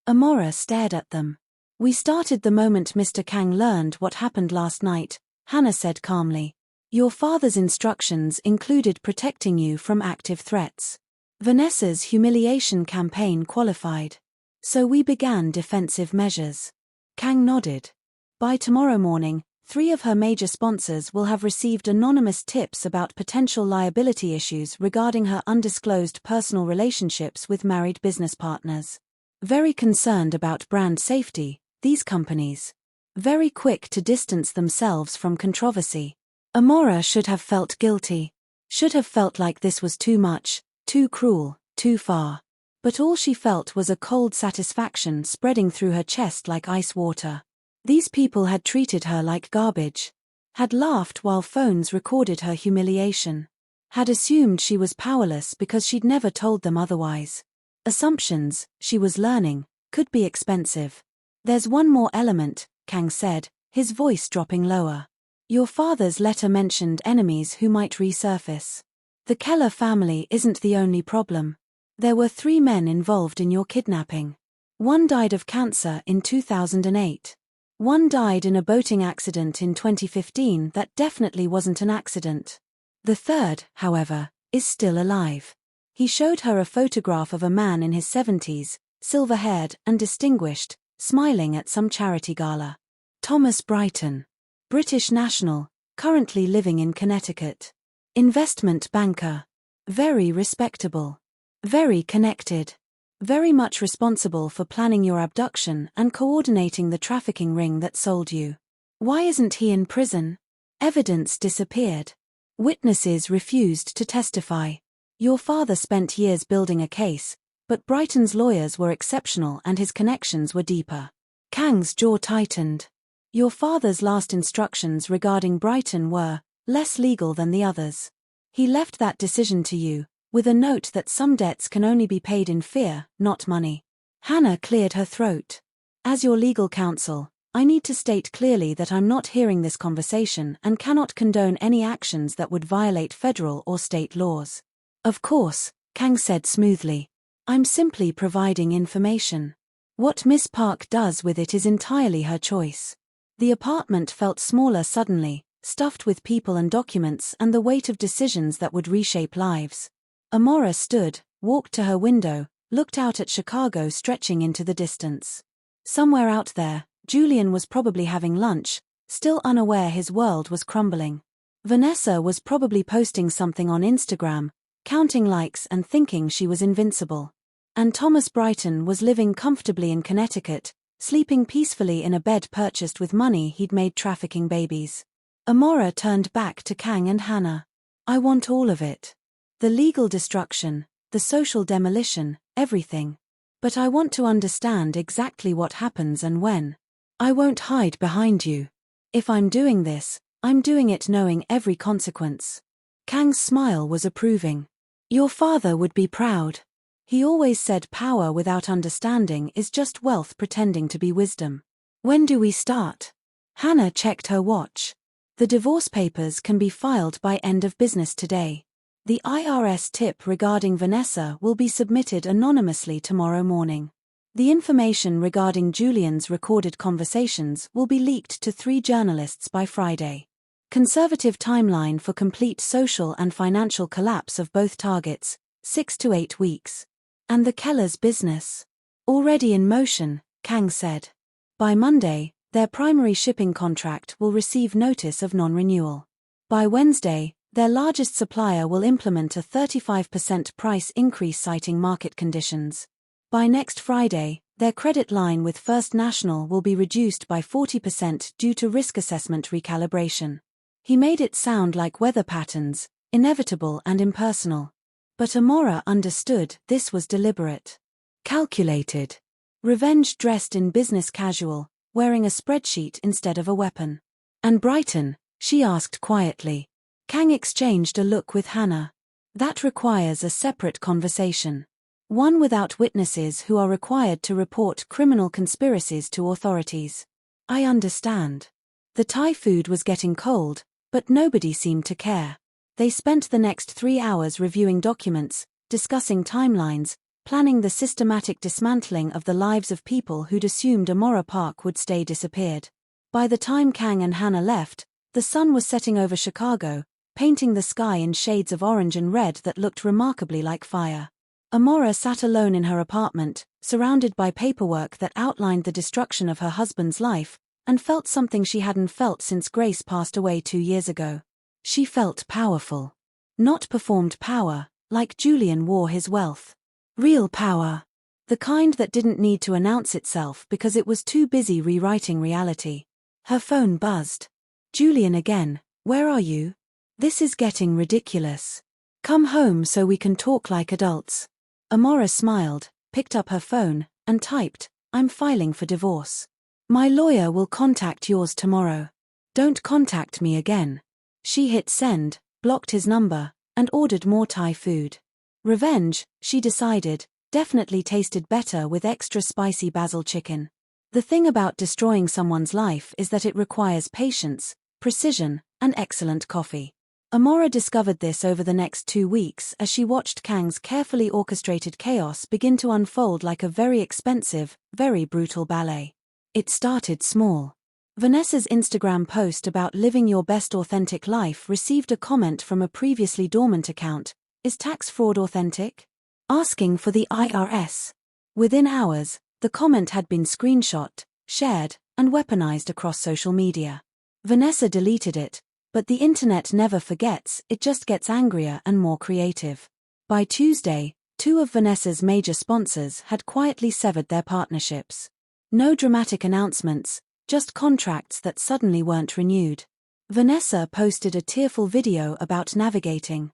Amora stared at them. We started the moment Mr. Kang learned what happened last night, Hannah said calmly. Your father's instructions included protecting you from active threats. Vanessa's humiliation campaign qualified. So we began defensive measures. Kang nodded. By tomorrow morning, 3 of her major sponsors will have received anonymous tips about potential liability issues regarding her undisclosed personal relationships with married business partners. Very concerned about brand safety, these companies. Very quick to distance themselves from controversy. Amora should have felt guilty. Should have felt like this was too much, too cruel, too far. But all she felt was a cold satisfaction spreading through her chest like ice water. These people had treated her like garbage. Had laughed while phones recorded her humiliation. Had assumed she was powerless because she'd never told them otherwise. Assumptions, she was learning, could be expensive. There's one more element, Kang said, his voice dropping lower. Your father's letter mentioned enemies who might resurface. The Keller family isn't the only problem. There were 3 men involved in your kidnapping. One died of cancer in 2008. One died in a boating accident in 2015 that definitely wasn't an accident. The third, however, is still alive. He showed her a photograph of a man in his 70s, silver-haired and distinguished, smiling at some charity gala. Thomas Brighton. British national, currently living in Connecticut. Investment banker. Very respectable. Very connected. Very much responsible for planning your abduction and coordinating the trafficking ring that sold you. Why isn't he in prison? Evidence disappeared. Witnesses refused to testify. Your father spent years building a case, but Brighton's lawyers were exceptional and his connections were deeper. Kang's jaw tightened. Your father's last instructions regarding Brighton were less legal than the others. He left that decision to you, with a note that some debts can only be paid in fear, not money. Hannah cleared her throat. As your legal counsel, I need to state clearly that I'm not hearing this conversation and cannot condone any actions that would violate federal or state laws. Of course, Kang said smoothly. I'm simply providing information. What Miss Park does with it is entirely her choice. The apartment felt smaller suddenly, stuffed with people and documents and the weight of decisions that would reshape lives. Amora stood, walked to her window, looked out at Chicago stretching into the distance. Somewhere out there, Julian was probably having lunch, still unaware his world was crumbling. Vanessa was probably posting something on Instagram, counting likes and thinking she was invincible. And Thomas Brighton was living comfortably in Connecticut, sleeping peacefully in a bed purchased with money he'd made trafficking babies. Amora turned back to Kang and Hannah. I want all of it. The legal destruction, the social demolition, everything. But I want to understand exactly what happens and when. I won't hide behind you. If I'm doing this, I'm doing it knowing every consequence. Kang's smile was approving. Your father would be proud. He always said power without understanding is just wealth pretending to be wisdom. When do we start? Hannah checked her watch. The divorce papers can be filed by end of business today. The IRS tip regarding Vanessa will be submitted anonymously tomorrow morning. The information regarding Julian's recorded conversations will be leaked to 3 journalists by Friday. Conservative timeline for complete social and financial collapse of both targets, 6 to 8 weeks. And the Keller's business? Already in motion, Kang said. By Monday, their primary shipping contract will receive notice of non-renewal. By Wednesday, their largest supplier will implement a 35% price increase citing market conditions. By next Friday, their credit line with First National will be reduced by 40% due to risk assessment recalibration. He made it sound like weather patterns, inevitable and impersonal. But Amora understood this was deliberate. Calculated. Revenge dressed in business casual, wearing a spreadsheet instead of a weapon. And Brighton? She asked quietly. Kang exchanged a look with Hannah. That requires a separate conversation. One without witnesses who are required to report criminal conspiracies to authorities. I understand. The Thai food was getting cold, but nobody seemed to care. They spent the next 3 hours reviewing documents, discussing timelines, planning the systematic dismantling of the lives of people who'd assumed Amora Park would stay disappeared. By the time Kang and Hannah left, the sun was setting over Chicago, painting the sky in shades of orange and red that looked remarkably like fire. Amora sat alone in her apartment, surrounded by paperwork that outlined the destruction of her husband's life, and felt something she hadn't felt since Grace passed away 2 years ago. She felt powerful. Not performed power, like Julian wore his wealth. Real power. The kind that didn't need to announce itself because it was too busy rewriting reality. Her phone buzzed. Julian again, where are you? This is getting ridiculous. Come home so we can talk like adults. Amora smiled, picked up her phone, and typed, I'm filing for divorce. My lawyer will contact yours tomorrow. Don't contact me again. She hit send, blocked his number, and ordered more Thai food. Revenge, she decided, definitely tasted better with extra spicy basil chicken. The thing about destroying someone's life is that it requires patience, precision, and excellent coffee. Amora discovered this over the next 2 weeks as she watched Kang's carefully orchestrated chaos begin to unfold like a very expensive, very brutal ballet. It started small. Vanessa's Instagram post about living your best authentic life received a comment from a previously dormant account. Is tax fraud authentic? Asking for the IRS. Within hours, the comment had been screenshot, shared, and weaponized across social media. Vanessa deleted it, but the internet never forgets, it just gets angrier and more creative. By Tuesday, 2 of Vanessa's major sponsors had quietly severed their partnerships. No dramatic announcements, just contracts that suddenly weren't renewed. Vanessa posted a tearful video about navigating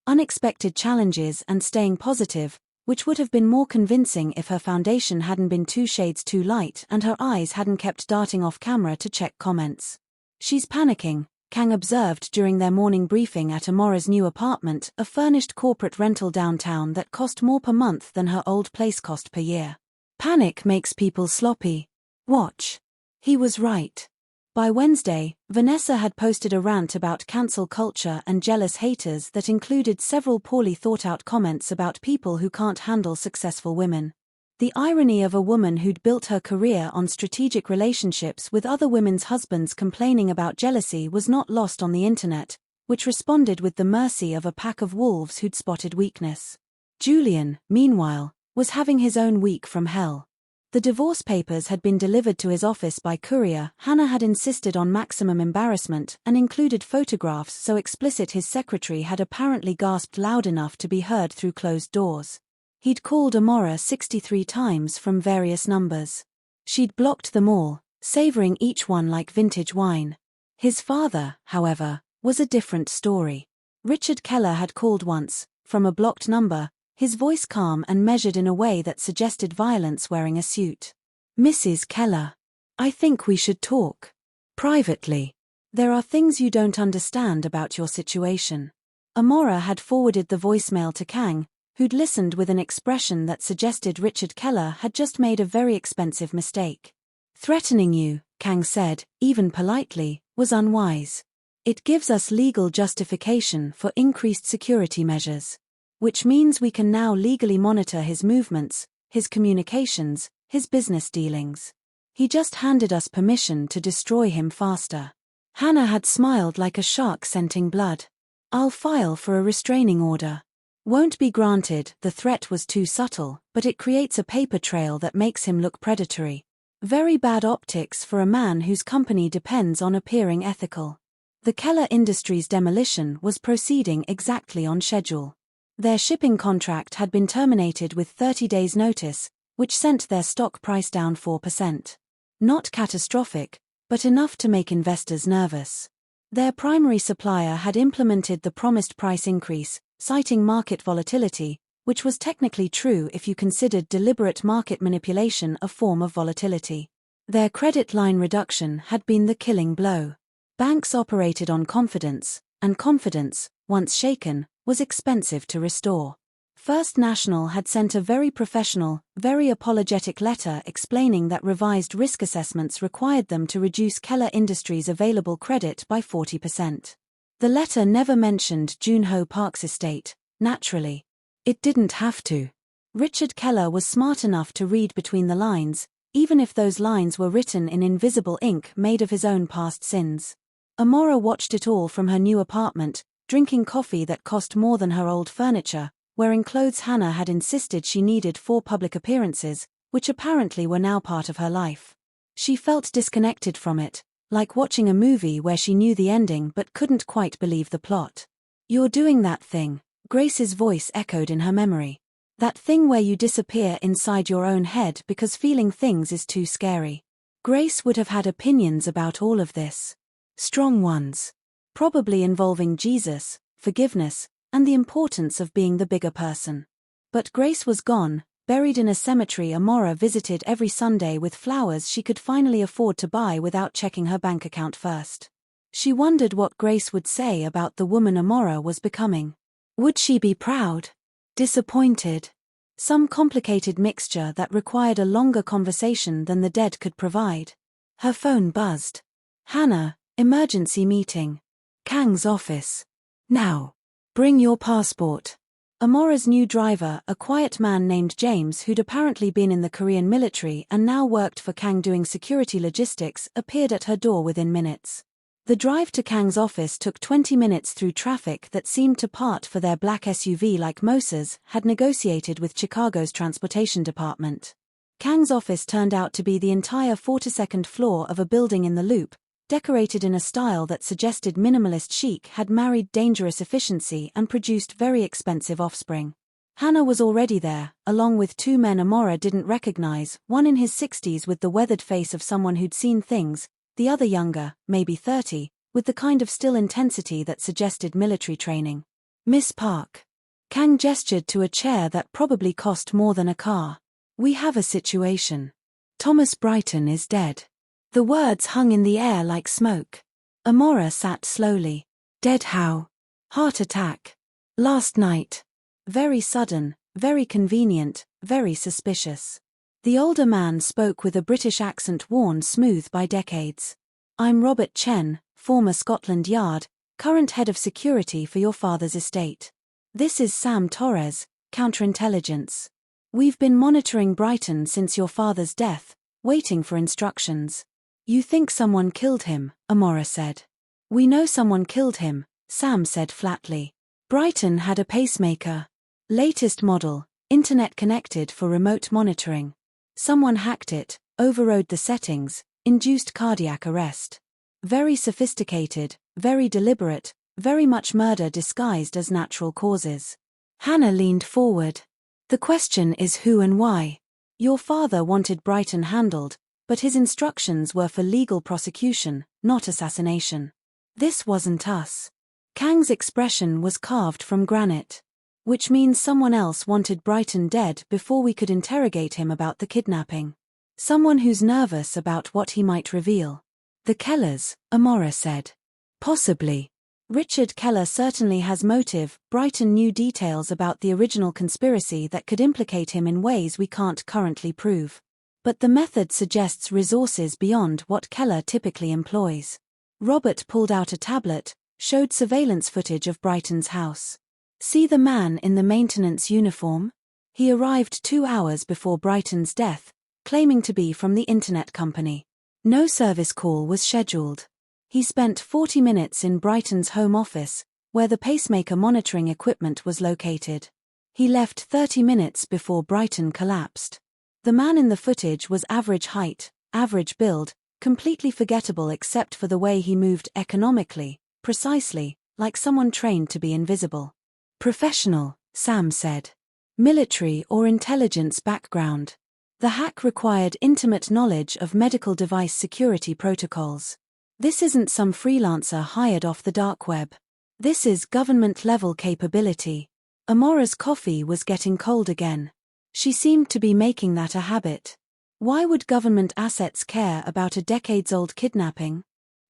unexpected challenges and staying positive, which would have been more convincing if her foundation hadn't been 2 shades too light and her eyes hadn't kept darting off camera to check comments. She's panicking, Kang observed during their morning briefing at Amora's new apartment, a furnished corporate rental downtown that cost more per month than her old place cost per year. Panic makes people sloppy. Watch. He was right. By Wednesday, Vanessa had posted a rant about cancel culture and jealous haters that included several poorly thought-out comments about people who can't handle successful women. The irony of a woman who'd built her career on strategic relationships with other women's husbands complaining about jealousy was not lost on the internet, which responded with the mercy of a pack of wolves who'd spotted weakness. Julian, meanwhile, was having his own week from hell. The divorce papers had been delivered to his office by courier. Hannah had insisted on maximum embarrassment and included photographs so explicit his secretary had apparently gasped loud enough to be heard through closed doors. He'd called Amora 63 times from various numbers. She'd blocked them all, savoring each one like vintage wine. His father, however, was a different story. Richard Keller had called once, from a blocked number, his voice calm and measured in a way that suggested violence wearing a suit. Mrs. Keller. I think we should talk. Privately. There are things you don't understand about your situation. Amora had forwarded the voicemail to Kang, who'd listened with an expression that suggested Richard Keller had just made a very expensive mistake. Threatening you, Kang said, even politely, was unwise. It gives us legal justification for increased security measures. Which means we can now legally monitor his movements, his communications, his business dealings. He just handed us permission to destroy him faster. Hannah had smiled like a shark scenting blood. I'll file for a restraining order. Won't be granted, the threat was too subtle, but it creates a paper trail that makes him look predatory. Very bad optics for a man whose company depends on appearing ethical. The Keller Industries demolition was proceeding exactly on schedule. Their shipping contract had been terminated with 30 days' notice, which sent their stock price down 4%. Not catastrophic, but enough to make investors nervous. Their primary supplier had implemented the promised price increase, citing market volatility, which was technically true if you considered deliberate market manipulation a form of volatility. Their credit line reduction had been the killing blow. Banks operated on confidence, and confidence, once shaken, was expensive to restore. First National had sent a very professional, very apologetic letter explaining that revised risk assessments required them to reduce Keller Industries' available credit by 40%. The letter never mentioned Junho Park's estate, naturally. It didn't have to. Richard Keller was smart enough to read between the lines, even if those lines were written in invisible ink made of his own past sins. Amora watched it all from her new apartment, drinking coffee that cost more than her old furniture, wearing clothes Hannah had insisted she needed for public appearances, which apparently were now part of her life. She felt disconnected from it, like watching a movie where she knew the ending but couldn't quite believe the plot. "You're doing that thing," Grace's voice echoed in her memory. "That thing where you disappear inside your own head because feeling things is too scary." Grace would have had opinions about all of this. Strong ones. Probably involving Jesus, forgiveness, and the importance of being the bigger person. But Grace was gone, buried in a cemetery Amora visited every Sunday with flowers she could finally afford to buy without checking her bank account first. She wondered what Grace would say about the woman Amora was becoming. Would she be proud? Disappointed? Some complicated mixture that required a longer conversation than the dead could provide. Her phone buzzed. "Hannah, emergency meeting. Kang's office. Now. Bring your passport." Amora's new driver, a quiet man named James who'd apparently been in the Korean military and now worked for Kang doing security logistics, appeared at her door within minutes. The drive to Kang's office took 20 minutes through traffic that seemed to part for their black SUV like Moses had negotiated with Chicago's transportation department. Kang's office turned out to be the entire 42nd floor of a building in the Loop, decorated in a style that suggested minimalist chic had married dangerous efficiency and produced very expensive offspring. Hannah was already there, along with two men Amora didn't recognize, one in his 60s with the weathered face of someone who'd seen things, the other younger, maybe 30, with the kind of still intensity that suggested military training. "Miss Park." Kang gestured to a chair that probably cost more than a car. "We have a situation. Thomas Brighton is dead." The words hung in the air like smoke. Amora sat slowly. "Dead how?" "Heart attack. Last night." Very sudden, very convenient, very suspicious. The older man spoke with a British accent worn smooth by decades. "I'm Robert Chen, former Scotland Yard, current head of security for your father's estate. This is Sam Torres, counterintelligence. We've been monitoring Brighton since your father's death, waiting for instructions." "You think someone killed him," Amora said. "We know someone killed him," Sam said flatly. "Brighton had a pacemaker. Latest model, internet connected for remote monitoring. Someone hacked it, overrode the settings, induced cardiac arrest. Very sophisticated, very deliberate, very much murder disguised as natural causes." Hannah leaned forward. "The question is who and why. Your father wanted Brighton handled, but his instructions were for legal prosecution, not assassination. This wasn't us." Kang's expression was carved from granite. "Which means someone else wanted Brighton dead before we could interrogate him about the kidnapping. Someone who's nervous about what he might reveal." "The Kellers," Amora said. "Possibly. Richard Keller certainly has motive." Brighton knew details about the original conspiracy that could implicate him in ways we can't currently prove. But the method suggests resources beyond what Keller typically employs. Robert pulled out a tablet, showed surveillance footage of Brighton's house. "See the man in the maintenance uniform? He arrived 2 hours before Brighton's death, claiming to be from the internet company. No service call was scheduled. He spent 40 minutes in Brighton's home office, where the pacemaker monitoring equipment was located. He left 30 minutes before Brighton collapsed. The man in the footage was average height, average build, completely forgettable except for the way he moved economically, precisely, like someone trained to be invisible. Professional, Sam said. Military or intelligence background. The hack required intimate knowledge of medical device security protocols. This isn't some freelancer hired off the dark web. This is government-level capability. Amora's coffee was getting cold again. She seemed to be making that a habit. Why would government assets care about a decades-old kidnapping?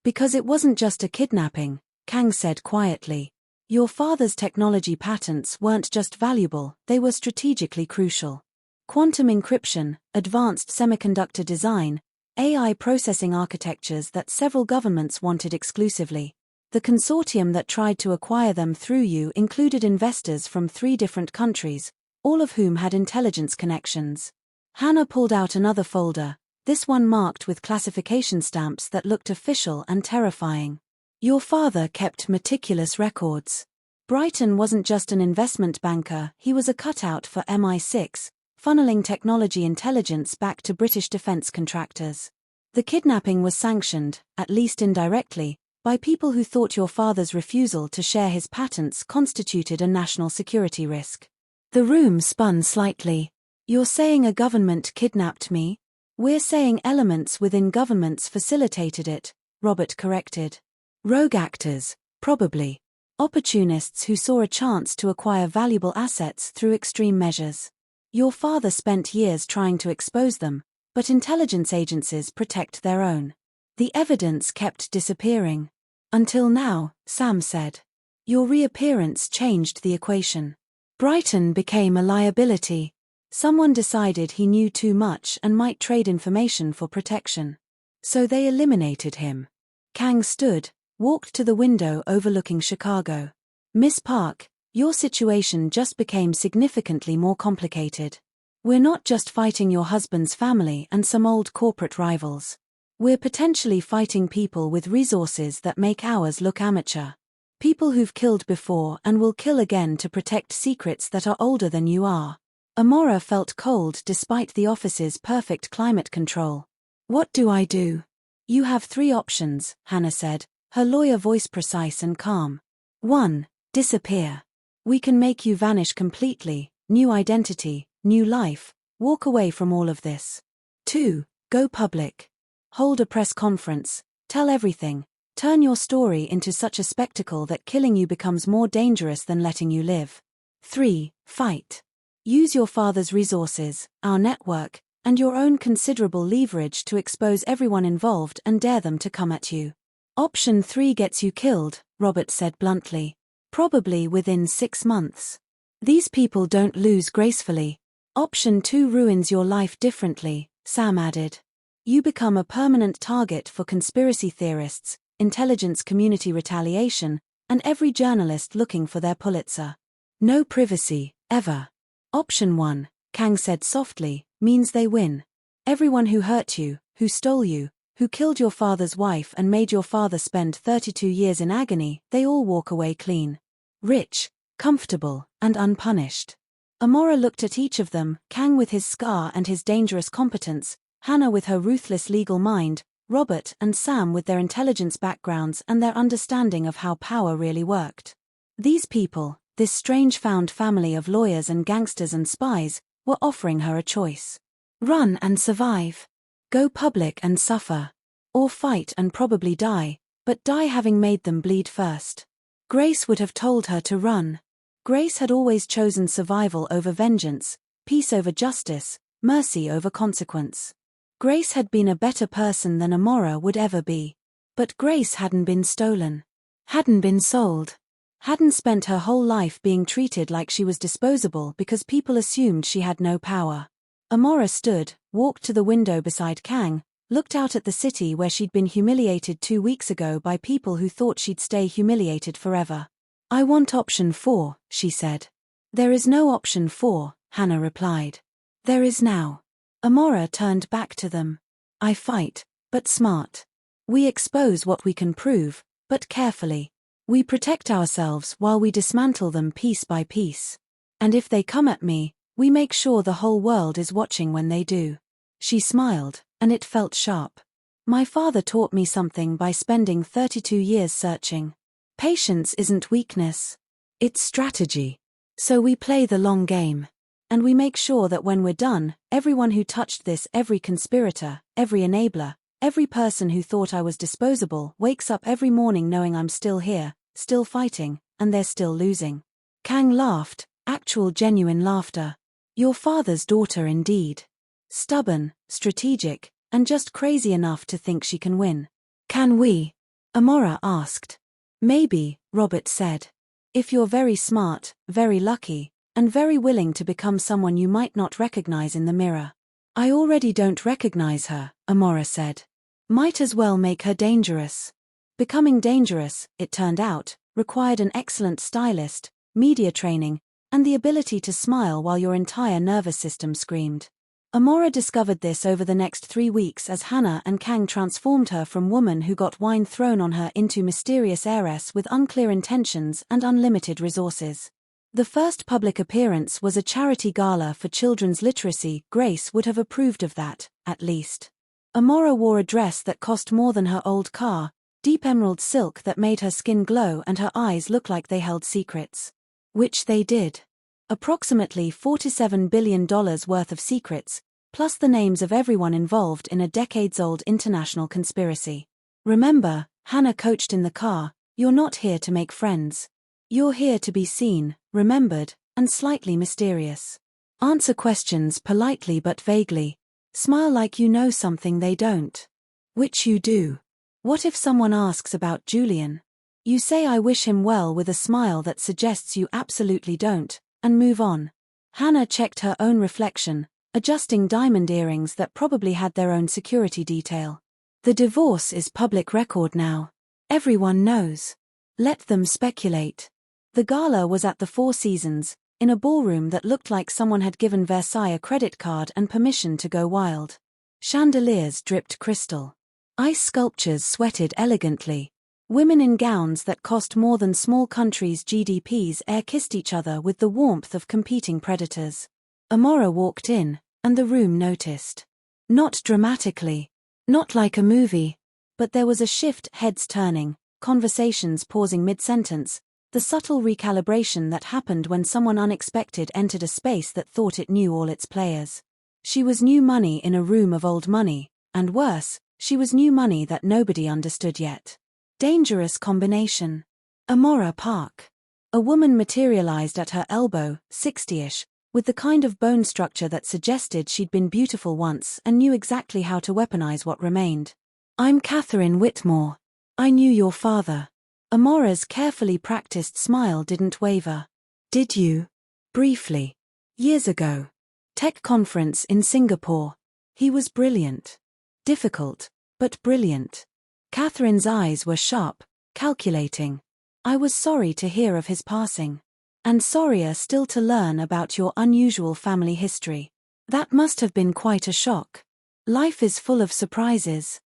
Because it wasn't just a kidnapping, Kang said quietly. Your father's technology patents weren't just valuable, they were strategically crucial. Quantum encryption, advanced semiconductor design, AI processing architectures that several governments wanted exclusively. The consortium that tried to acquire them through you included investors from 3 different countries, all of whom had intelligence connections. Hannah pulled out another folder, this one marked with classification stamps that looked official and terrifying. Your father kept meticulous records. Brighton wasn't just an investment banker, he was a cutout for MI6, funneling technology intelligence back to British defence contractors. The kidnapping was sanctioned, at least indirectly, by people who thought your father's refusal to share his patents constituted a national security risk. The room spun slightly. You're saying a government kidnapped me? We're saying elements within governments facilitated it, Robert corrected. Rogue actors, probably. Opportunists who saw a chance to acquire valuable assets through extreme measures. Your father spent years trying to expose them, but intelligence agencies protect their own. The evidence kept disappearing. Until now, Sam said. Your reappearance changed the equation. Brighton became a liability. Someone decided he knew too much and might trade information for protection. So they eliminated him. Kang stood, walked to the window overlooking Chicago. Miss Park, your situation just became significantly more complicated. We're not just fighting your husband's family and some old corporate rivals. We're potentially fighting people with resources that make ours look amateur. People who've killed before and will kill again to protect secrets that are older than you are. Amora felt cold despite the office's perfect climate control. What do I do? You have 3 options, Hannah said, her lawyer voice precise and calm. 1. Disappear. We can make you vanish completely, new identity, new life, walk away from all of this. 2. Go public. Hold a press conference, tell everything, turn your story into such a spectacle that killing you becomes more dangerous than letting you live. 3. Fight. Use your father's resources, our network, and your own considerable leverage to expose everyone involved and dare them to come at you. Option 3 gets you killed, Robert said bluntly. Probably within 6 months. These people don't lose gracefully. Option 2 ruins your life differently, Sam added. You become a permanent target for conspiracy theorists, intelligence community retaliation, and every journalist looking for their Pulitzer. No privacy, ever. Option 1, Kang said softly, means they win. Everyone who hurt you, who stole you, who killed your father's wife and made your father spend 32 years in agony, they all walk away clean. Rich, comfortable, and unpunished. Amora looked at each of them, Kang with his scar and his dangerous competence, Hannah with her ruthless legal mind, Robert and Sam with their intelligence backgrounds and their understanding of how power really worked. These people, this strange found family of lawyers and gangsters and spies, were offering her a choice. Run and survive. Go public and suffer. Or fight and probably die, but die having made them bleed first. Grace would have told her to run. Grace had always chosen survival over vengeance, peace over justice, mercy over consequence. Grace had been a better person than Amora would ever be. But Grace hadn't been stolen. Hadn't been sold. Hadn't spent her whole life being treated like she was disposable because people assumed she had no power. Amora stood, walked to the window beside Kang, looked out at the city where she'd been humiliated 2 weeks ago by people who thought she'd stay humiliated forever. I want option 4, she said. There is no option 4, Hannah replied. There is now. Amora turned back to them. I fight, but smart. We expose what we can prove, but carefully. We protect ourselves while we dismantle them piece by piece. And if they come at me, we make sure the whole world is watching when they do. She smiled, and it felt sharp. My father taught me something by spending 32 years searching. Patience isn't weakness. It's strategy. So we play the long game. And we make sure that when we're done, everyone who touched this, every conspirator, every enabler, Every person who thought I was disposable wakes up every morning knowing I'm still here, still fighting, and they're still losing. Kang laughed, actual genuine laughter. Your father's daughter indeed. Stubborn, strategic, and just crazy enough to think she can win. Can we? Amora asked. Maybe, Robert said. If you're very smart, very lucky, and very willing to become someone you might not recognize in the mirror. I already don't recognize her, Amora said. Might as well make her dangerous. Becoming dangerous, it turned out, required an excellent stylist, media training, and the ability to smile while your entire nervous system screamed. Amora discovered this over the next 3 weeks as Hannah and Kang transformed her from woman who got wine thrown on her into mysterious heiress with unclear intentions and unlimited resources. The first public appearance was a charity gala for children's literacy. Grace would have approved of that, at least. Amora wore a dress that cost more than her old car, deep emerald silk that made her skin glow and her eyes look like they held secrets. Which they did. Approximately $47 billion worth of secrets, plus the names of everyone involved in a decades-old international conspiracy. Remember, Hannah coached in the car, you're not here to make friends. You're here to be seen, remembered, and slightly mysterious. Answer questions politely but vaguely. Smile like you know something they don't. Which you do. What if someone asks about Julian? You say I wish him well with a smile that suggests you absolutely don't, and move on. Hannah checked her own reflection, adjusting diamond earrings that probably had their own security detail. The divorce is public record now. Everyone knows. Let them speculate. The gala was at the Four Seasons, in a ballroom that looked like someone had given Versailles a credit card and permission to go wild. Chandeliers dripped crystal. Ice sculptures sweated elegantly. Women in gowns that cost more than small countries' GDPs air-kissed each other with the warmth of competing predators. Amora walked in, and the room noticed. Not dramatically. Not like a movie. But there was a shift, heads turning, conversations pausing mid-sentence, the subtle recalibration that happened when someone unexpected entered a space that thought it knew all its players. She was new money in a room of old money, and worse, she was new money that nobody understood yet. Dangerous combination. Amora Park. A woman materialized at her elbow, 60-ish, with the kind of bone structure that suggested she'd been beautiful once and knew exactly how to weaponize what remained. I'm Catherine Whitmore. I knew your father. Amora's carefully practiced smile didn't waver. Did you? Briefly. Years ago. Tech conference in Singapore. He was brilliant. Difficult, but brilliant. Catherine's eyes were sharp, calculating. I was sorry to hear of his passing. And sorrier still to learn about your unusual family history. That must have been quite a shock. Life is full of surprises.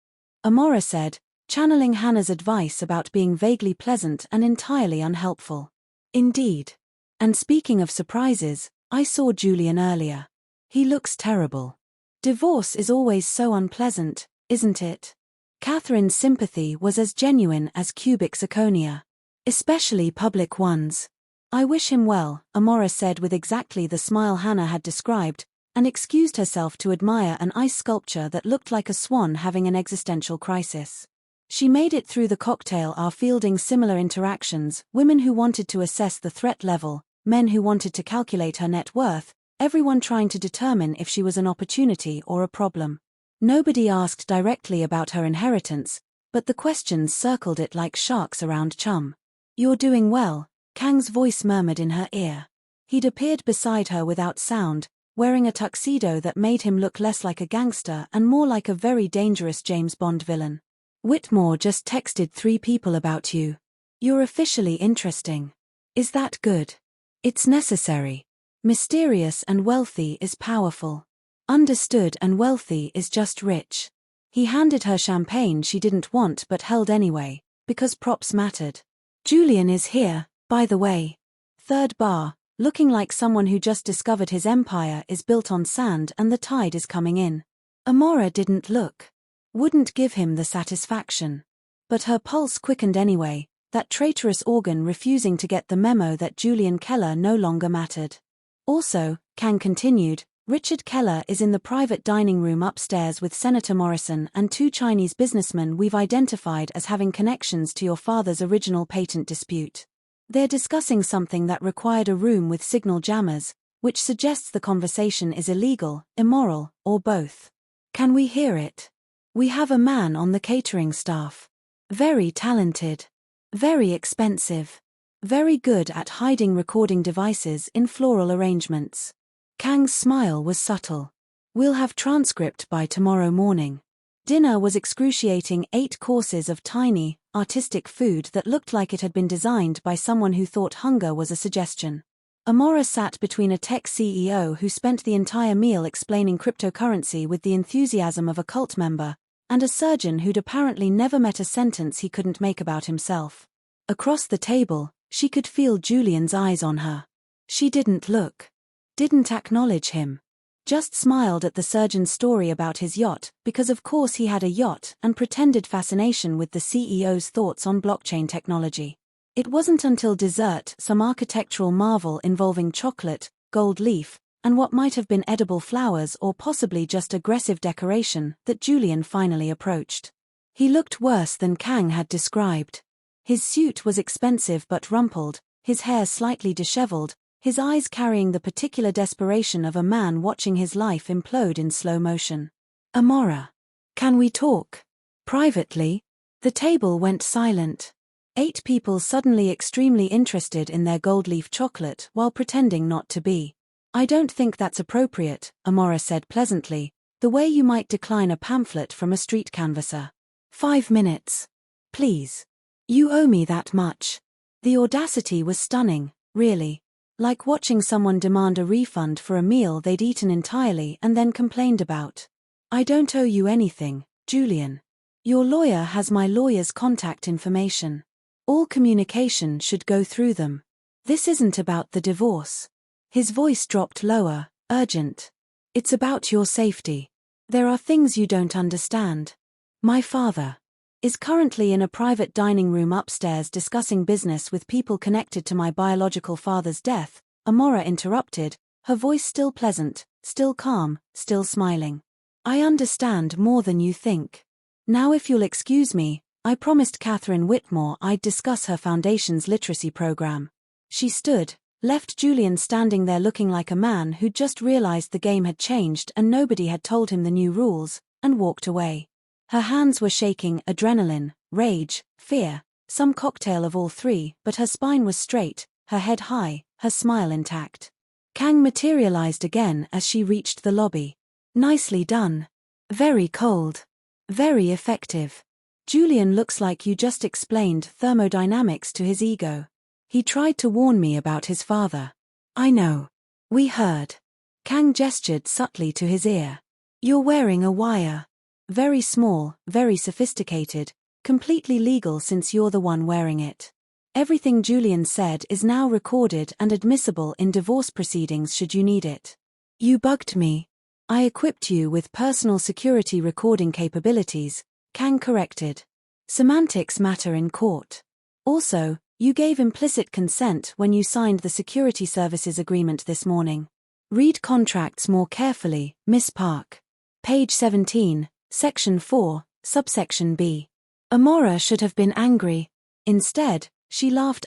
Amora said, channeling Hannah's advice about being vaguely pleasant and entirely unhelpful. Indeed. And speaking of surprises, I saw Julian earlier. He looks terrible. Divorce is always so unpleasant, isn't it? Catherine's sympathy was as genuine as cubic zirconia. Especially public ones. I wish him well, Amora said with exactly the smile Hannah had described, and excused herself to admire an ice sculpture that looked like a swan having an existential crisis. She made it through the cocktail hour fielding similar interactions, women who wanted to assess the threat level, men who wanted to calculate her net worth, everyone trying to determine if she was an opportunity or a problem. Nobody asked directly about her inheritance, but the questions circled it like sharks around chum. You're doing well, Kang's voice murmured in her ear. He'd appeared beside her without sound, wearing a tuxedo that made him look less like a gangster and more like a very dangerous James Bond villain. Whitmore just texted 3 people about you. You're officially interesting. Is that good? It's necessary. Mysterious and wealthy is powerful. Understood and wealthy is just rich. He handed her champagne she didn't want but held anyway, because props mattered. Julian is here, by the way. Third bar, looking like someone who just discovered his empire is built on sand and the tide is coming in. Amora didn't look. Wouldn't give him the satisfaction. But her pulse quickened anyway, that traitorous organ refusing to get the memo that Julian Keller no longer mattered. Also, Kang continued, Richard Keller is in the private dining room upstairs with Senator Morrison and 2 Chinese businessmen we've identified as having connections to your father's original patent dispute. They're discussing something that required a room with signal jammers, which suggests the conversation is illegal, immoral, or both. Can we hear it? We have a man on the catering staff. Very talented. Very expensive. Very good at hiding recording devices in floral arrangements. Kang's smile was subtle. We'll have transcript by tomorrow morning. Dinner was excruciating 8 courses of tiny, artistic food that looked like it had been designed by someone who thought hunger was a suggestion. Amora sat between a tech CEO who spent the entire meal explaining cryptocurrency with the enthusiasm of a cult member, and a surgeon who'd apparently never met a sentence he couldn't make about himself. Across the table, she could feel Julian's eyes on her. She didn't look. Didn't acknowledge him. Just smiled at the surgeon's story about his yacht, because of course he had a yacht, and pretended fascination with the CEO's thoughts on blockchain technology. It wasn't until dessert, some architectural marvel involving chocolate, gold leaf, and what might have been edible flowers or possibly just aggressive decoration, that Julian finally approached. He looked worse than Kang had described. His suit was expensive but rumpled, his hair slightly disheveled, his eyes carrying the particular desperation of a man watching his life implode in slow motion. Amora. Can we talk? Privately? The table went silent. 8 people suddenly extremely interested in their gold leaf chocolate while pretending not to be. I don't think that's appropriate, Amora said pleasantly, the way you might decline a pamphlet from a street canvasser. 5 minutes. Please. You owe me that much. The audacity was stunning, really. Like watching someone demand a refund for a meal they'd eaten entirely and then complained about. I don't owe you anything, Julian. Your lawyer has my lawyer's contact information. All communication should go through them. This isn't about the divorce. His voice dropped lower, urgent. It's about your safety. There are things you don't understand. My father is currently in a private dining room upstairs discussing business with people connected to my biological father's death, Amora interrupted, her voice still pleasant, still calm, still smiling. I understand more than you think. Now if you'll excuse me, I promised Catherine Whitmore I'd discuss her foundation's literacy program. She stood, left Julian standing there looking like a man who'd just realized the game had changed and nobody had told him the new rules, and walked away. Her hands were shaking, adrenaline, rage, fear, some cocktail of all 3, but her spine was straight, her head high, her smile intact. Kang materialized again as she reached the lobby. Nicely done. Very cold. Very effective. Julian looks like you just explained thermodynamics to his ego. He tried to warn me about his father. I know. We heard. Kang gestured subtly to his ear. You're wearing a wire. Very small, very sophisticated, completely legal since you're the one wearing it. Everything Julian said is now recorded and admissible in divorce proceedings should you need it. You bugged me. I equipped you with personal security recording capabilities, Kang corrected. Semantics matter in court. Also, you gave implicit consent when you signed the security services agreement this morning. Read contracts more carefully, Miss Park. Page 17. Section 4, subsection B. Amora should have been angry. Instead, she laughed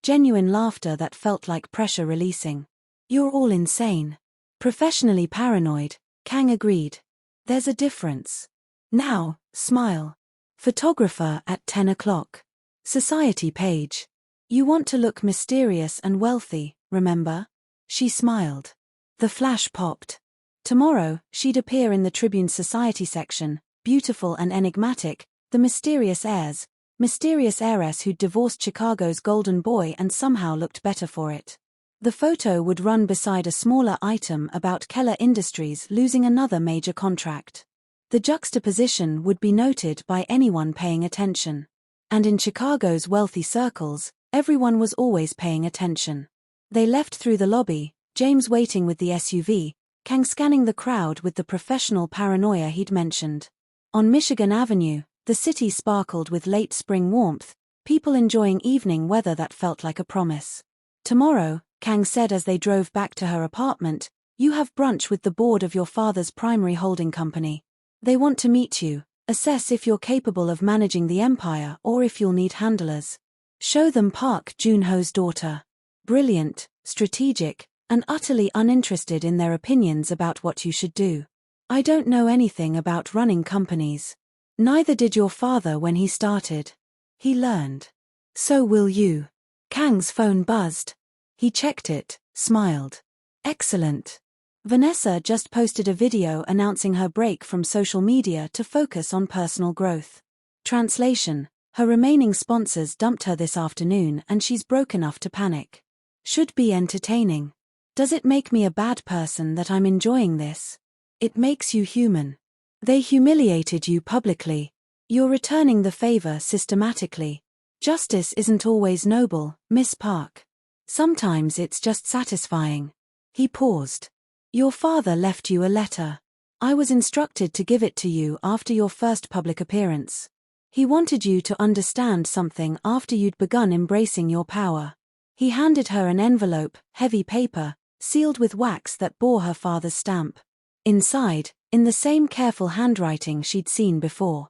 genuine laughter that felt like pressure releasing. You're all insane. Professionally paranoid, Kang agreed. There's a difference. Now, smile. Photographer at 10 o'clock. Society page. You want to look mysterious and wealthy, remember? She smiled. The flash popped. Tomorrow, she'd appear in the Tribune's society section, beautiful and enigmatic, the mysterious heiress who'd divorced Chicago's golden boy and somehow looked better for it. The photo would run beside a smaller item about Keller Industries losing another major contract. The juxtaposition would be noted by anyone paying attention. And in Chicago's wealthy circles, everyone was always paying attention. They left through the lobby, James waiting with the SUV, Kang scanning the crowd with the professional paranoia he'd mentioned. On Michigan Avenue, the city sparkled with late spring warmth, people enjoying evening weather that felt like a promise. Tomorrow, Kang said as they drove back to her apartment, You have brunch with the board of your father's primary holding company. They want to meet you, assess if you're capable of managing the empire or if you'll need handlers. Show them Park Joon-ho's daughter. Brilliant, strategic, and utterly uninterested in their opinions about what you should do. I don't know anything about running companies. Neither did your father when he started. He learned. So will you. Kang's phone buzzed. He checked it, smiled. Excellent. Vanessa just posted a video announcing her break from social media to focus on personal growth. Translation: her remaining sponsors dumped her this afternoon and she's broke enough to panic. Should be entertaining. Does it make me a bad person that I'm enjoying this? It makes you human. They humiliated you publicly. You're returning the favor systematically. Justice isn't always noble, Miss Park. Sometimes it's just satisfying. He paused. Your father left you a letter. I was instructed to give it to you after your first public appearance. He wanted you to understand something after you'd begun embracing your power. He handed her an envelope, heavy paper, sealed with wax that bore her father's stamp. Inside, in the same careful handwriting she'd seen before.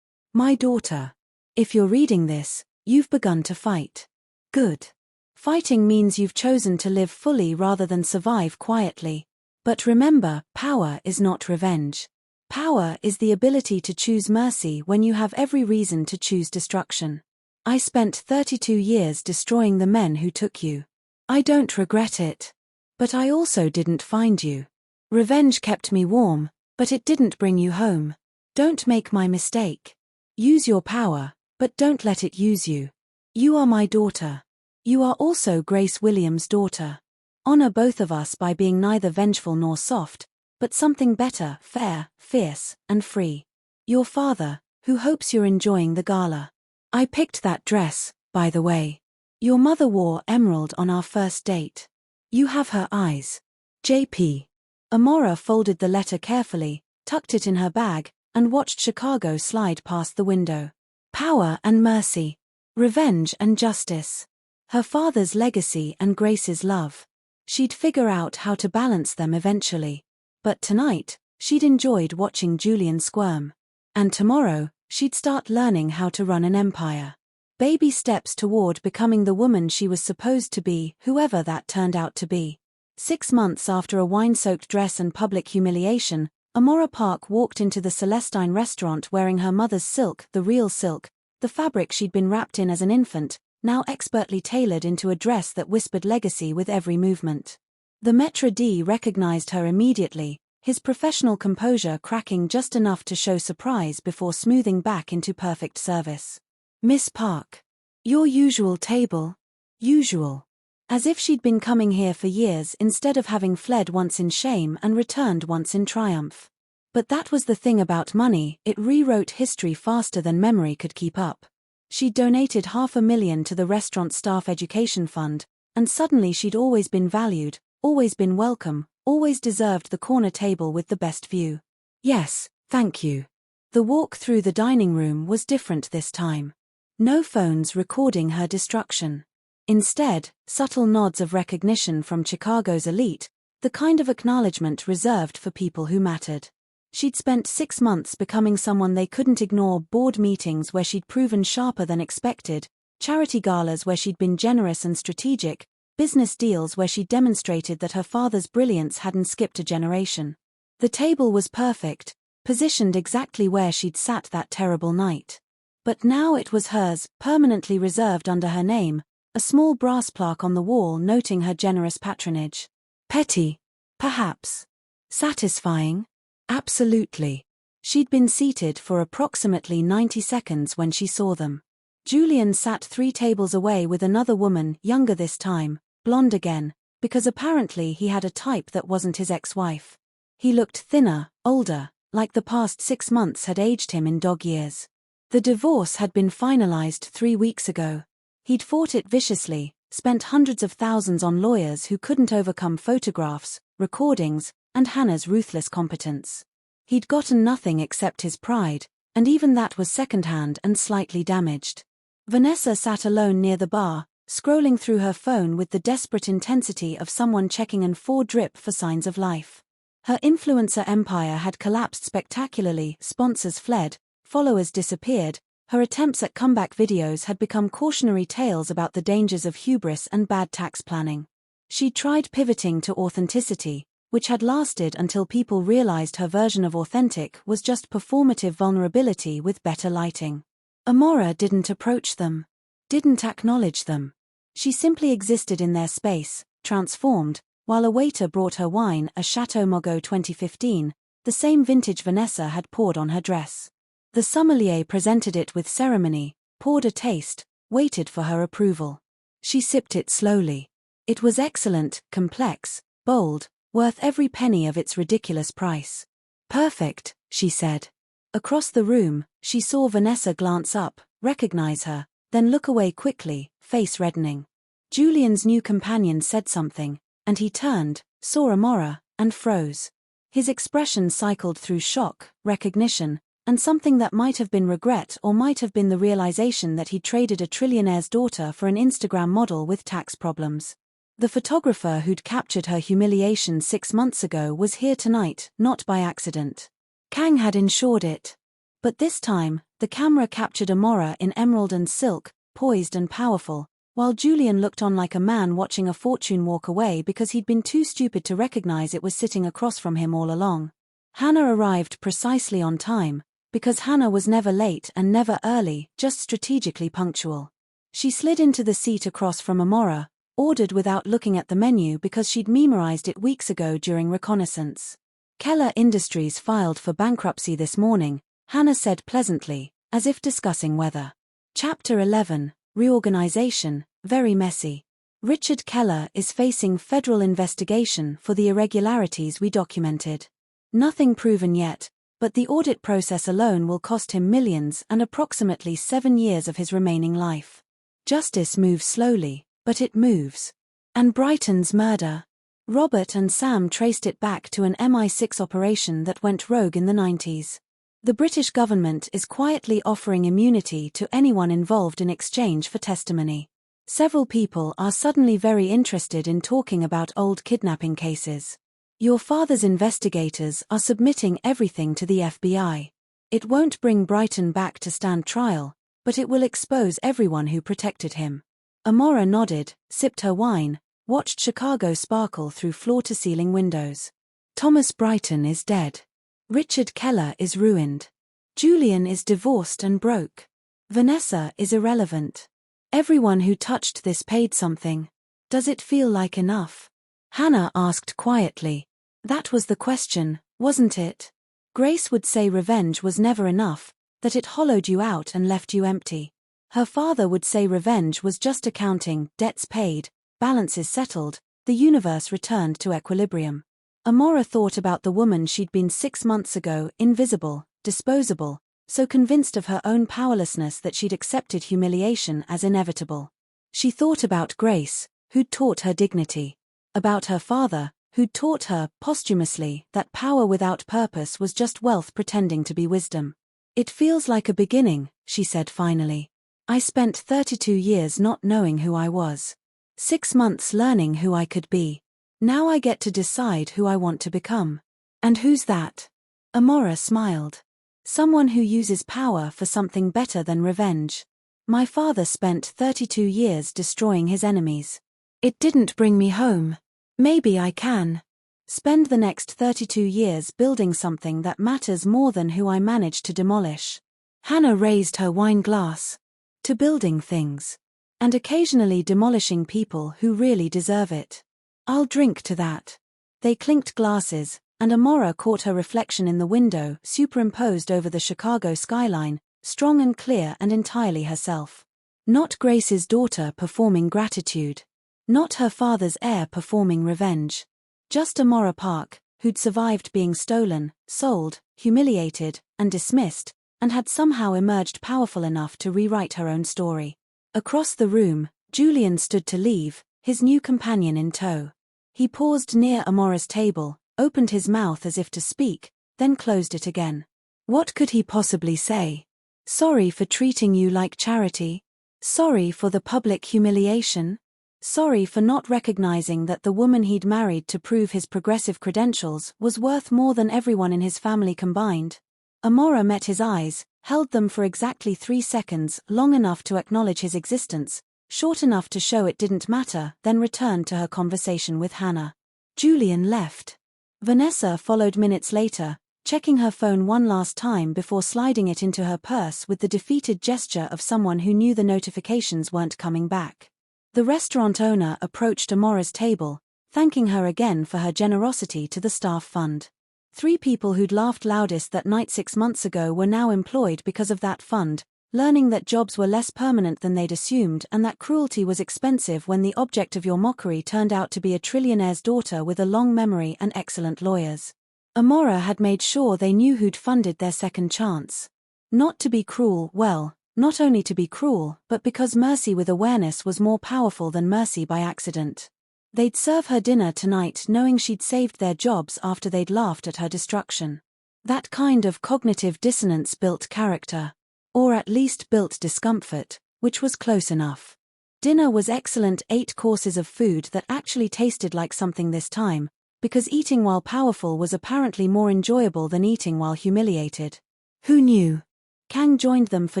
My daughter. If you're reading this, you've begun to fight. Good. Fighting means you've chosen to live fully rather than survive quietly. But remember, power is not revenge. Power is the ability to choose mercy when you have every reason to choose destruction. I spent 32 years destroying the men who took you. I don't regret it. But I also didn't find you. Revenge kept me warm, but it didn't bring you home. Don't make my mistake. Use your power, but don't let it use you. You are my daughter. You are also Grace Williams' daughter. Honor both of us by being neither vengeful nor soft, but something better, fair, fierce, and free. Your father, who hopes you're enjoying the gala. I picked that dress, by the way. Your mother wore emerald on our first date. You have her eyes. JP. Amora folded the letter carefully, tucked it in her bag, and watched Chicago slide past the window. Power and mercy. Revenge and justice. Her father's legacy and Grace's love. She'd figure out how to balance them eventually. But tonight, she'd enjoyed watching Julian squirm. And tomorrow, she'd start learning how to run an empire. Baby steps toward becoming the woman she was supposed to be, whoever that turned out to be. 6 months after a wine-soaked dress and public humiliation, Amora Park walked into the Celestine restaurant wearing her mother's silk, the real silk, the fabric she'd been wrapped in as an infant, now expertly tailored into a dress that whispered legacy with every movement. The maître d' recognized her immediately, his professional composure cracking just enough to show surprise before smoothing back into perfect service. Miss Park. Your usual table? Usual. As if she'd been coming here for years instead of having fled once in shame and returned once in triumph. But that was the thing about money, it rewrote history faster than memory could keep up. She'd donated $500,000 to the restaurant staff education fund, and suddenly she'd always been valued, always been welcome, always deserved the corner table with the best view. Yes, thank you. The walk through the dining room was different this time. No phones recording her destruction. Instead, subtle nods of recognition from Chicago's elite, the kind of acknowledgement reserved for people who mattered. She'd spent 6 months becoming someone they couldn't ignore, board meetings where she'd proven sharper than expected, charity galas where she'd been generous and strategic, business deals where she'd demonstrated that her father's brilliance hadn't skipped a generation. The table was perfect, positioned exactly where she'd sat that terrible night. But now it was hers, permanently reserved under her name, a small brass plaque on the wall noting her generous patronage. Petty. Perhaps. Satisfying. Absolutely. She'd been seated for approximately 90 seconds when she saw them. Julian sat 3 tables away with another woman, younger this time, blonde again, because apparently he had a type that wasn't his ex-wife. He looked thinner, older, like the past 6 months had aged him in dog years. The divorce had been finalized 3 weeks ago. He'd fought it viciously, spent hundreds of thousands on lawyers who couldn't overcome photographs, recordings, and Hannah's ruthless competence. He'd gotten nothing except his pride, and even that was secondhand and slightly damaged. Vanessa sat alone near the bar, scrolling through her phone with the desperate intensity of someone checking an 4 drip for signs of life. Her influencer empire had collapsed spectacularly, sponsors fled, followers disappeared, her attempts at comeback videos had become cautionary tales about the dangers of hubris and bad tax planning. She tried pivoting to authenticity, which had lasted until people realized her version of authentic was just performative vulnerability with better lighting. Amora didn't approach them, didn't acknowledge them. She simply existed in their space, transformed, while a waiter brought her wine, a Chateau Margaux 2015, the same vintage Vanessa had poured on her dress. The sommelier presented it with ceremony, poured a taste, waited for her approval. She sipped it slowly. It was excellent, complex, bold, worth every penny of its ridiculous price. Perfect, she said. Across the room, she saw Vanessa glance up, recognize her, then look away quickly, face reddening. Julian's new companion said something, and he turned, saw Amora, and froze. His expression cycled through shock, recognition, and something that might have been regret or might have been the realization that he traded a trillionaire's daughter for an Instagram model with tax problems. The photographer who'd captured her humiliation 6 months ago was here tonight, not by accident. Kang had ensured it. But this time, the camera captured Amora in emerald and silk, poised and powerful, while Julian looked on like a man watching a fortune walk away because he'd been too stupid to recognize it was sitting across from him all along. Hannah arrived precisely on time, because Hannah was never late and never early, just strategically punctual. She slid into the seat across from Amora, ordered without looking at the menu because she'd memorized it weeks ago during reconnaissance. Keller Industries filed for bankruptcy this morning, Hannah said pleasantly, as if discussing weather. Chapter 11, Reorganization, very messy. Richard Keller is facing federal investigation for the irregularities we documented. Nothing proven yet, but the audit process alone will cost him millions and approximately 7 years of his remaining life. Justice moves slowly, but it moves. And Brighton's murder. Robert and Sam traced it back to an MI6 operation that went rogue in the 90s. The British government is quietly offering immunity to anyone involved in exchange for testimony. Several people are suddenly very interested in talking about old kidnapping cases. Your father's investigators are submitting everything to the FBI. It won't bring Brighton back to stand trial, but it will expose everyone who protected him. Amora nodded, sipped her wine, watched Chicago sparkle through floor-to-ceiling windows. Thomas Brighton is dead. Richard Keller is ruined. Julian is divorced and broke. Vanessa is irrelevant. Everyone who touched this paid something. Does it feel like enough? Hannah asked quietly. That was the question, wasn't it? Grace would say revenge was never enough, that it hollowed you out and left you empty. Her father would say revenge was just accounting, debts paid, balances settled, the universe returned to equilibrium. Amora thought about the woman she'd been 6 months ago, invisible, disposable, so convinced of her own powerlessness that she'd accepted humiliation as inevitable. She thought about Grace, who'd taught her dignity. About her father, who'd taught her, posthumously, that power without purpose was just wealth pretending to be wisdom. It feels like a beginning, she said finally. I spent 32 years not knowing who I was. 6 months learning who I could be. Now I get to decide who I want to become. And who's that? Amora smiled. Someone who uses power for something better than revenge. My father spent 32 years destroying his enemies. It didn't bring me home. Maybe I can spend the next 32 years building something that matters more than who I managed to demolish. Hannah raised her wine glass. To building things. And occasionally demolishing people who really deserve it. I'll drink to that. They clinked glasses, and Amora caught her reflection in the window superimposed over the Chicago skyline, strong and clear and entirely herself. Not Grace's daughter performing gratitude. Not her father's heir performing revenge. Just Amora Park, who'd survived being stolen, sold, humiliated, and dismissed, and had somehow emerged powerful enough to rewrite her own story. Across the room, Julian stood to leave, his new companion in tow. He paused near Amora's table, opened his mouth as if to speak, then closed it again. What could he possibly say? Sorry for treating you like charity? Sorry for the public humiliation? sorry for not recognizing that the woman he'd married to prove his progressive credentials was worth more than everyone in his family combined. Amora met his eyes, held them for exactly 3 seconds, long enough to acknowledge his existence, short enough to show it didn't matter, then returned to her conversation with Hannah. Julian left. Vanessa followed minutes later, checking her phone one last time before sliding it into her purse with the defeated gesture of someone who knew the notifications weren't coming back. The restaurant owner approached Amora's table, thanking her again for her generosity to the staff fund. 3 people who'd laughed loudest that night 6 months ago were now employed because of that fund, learning that jobs were less permanent than they'd assumed and that cruelty was expensive when the object of your mockery turned out to be a trillionaire's daughter with a long memory and excellent lawyers. Amora had made sure they knew who'd funded their second chance. Not to be cruel, well, not only to be cruel, but because mercy with awareness was more powerful than mercy by accident. They'd serve her dinner tonight knowing she'd saved their jobs after they'd laughed at her destruction. That kind of cognitive dissonance built character. Or at least built discomfort, which was close enough. Dinner was excellent, 8 courses of food that actually tasted like something this time, because eating while powerful was apparently more enjoyable than eating while humiliated. Who knew? Kang joined them for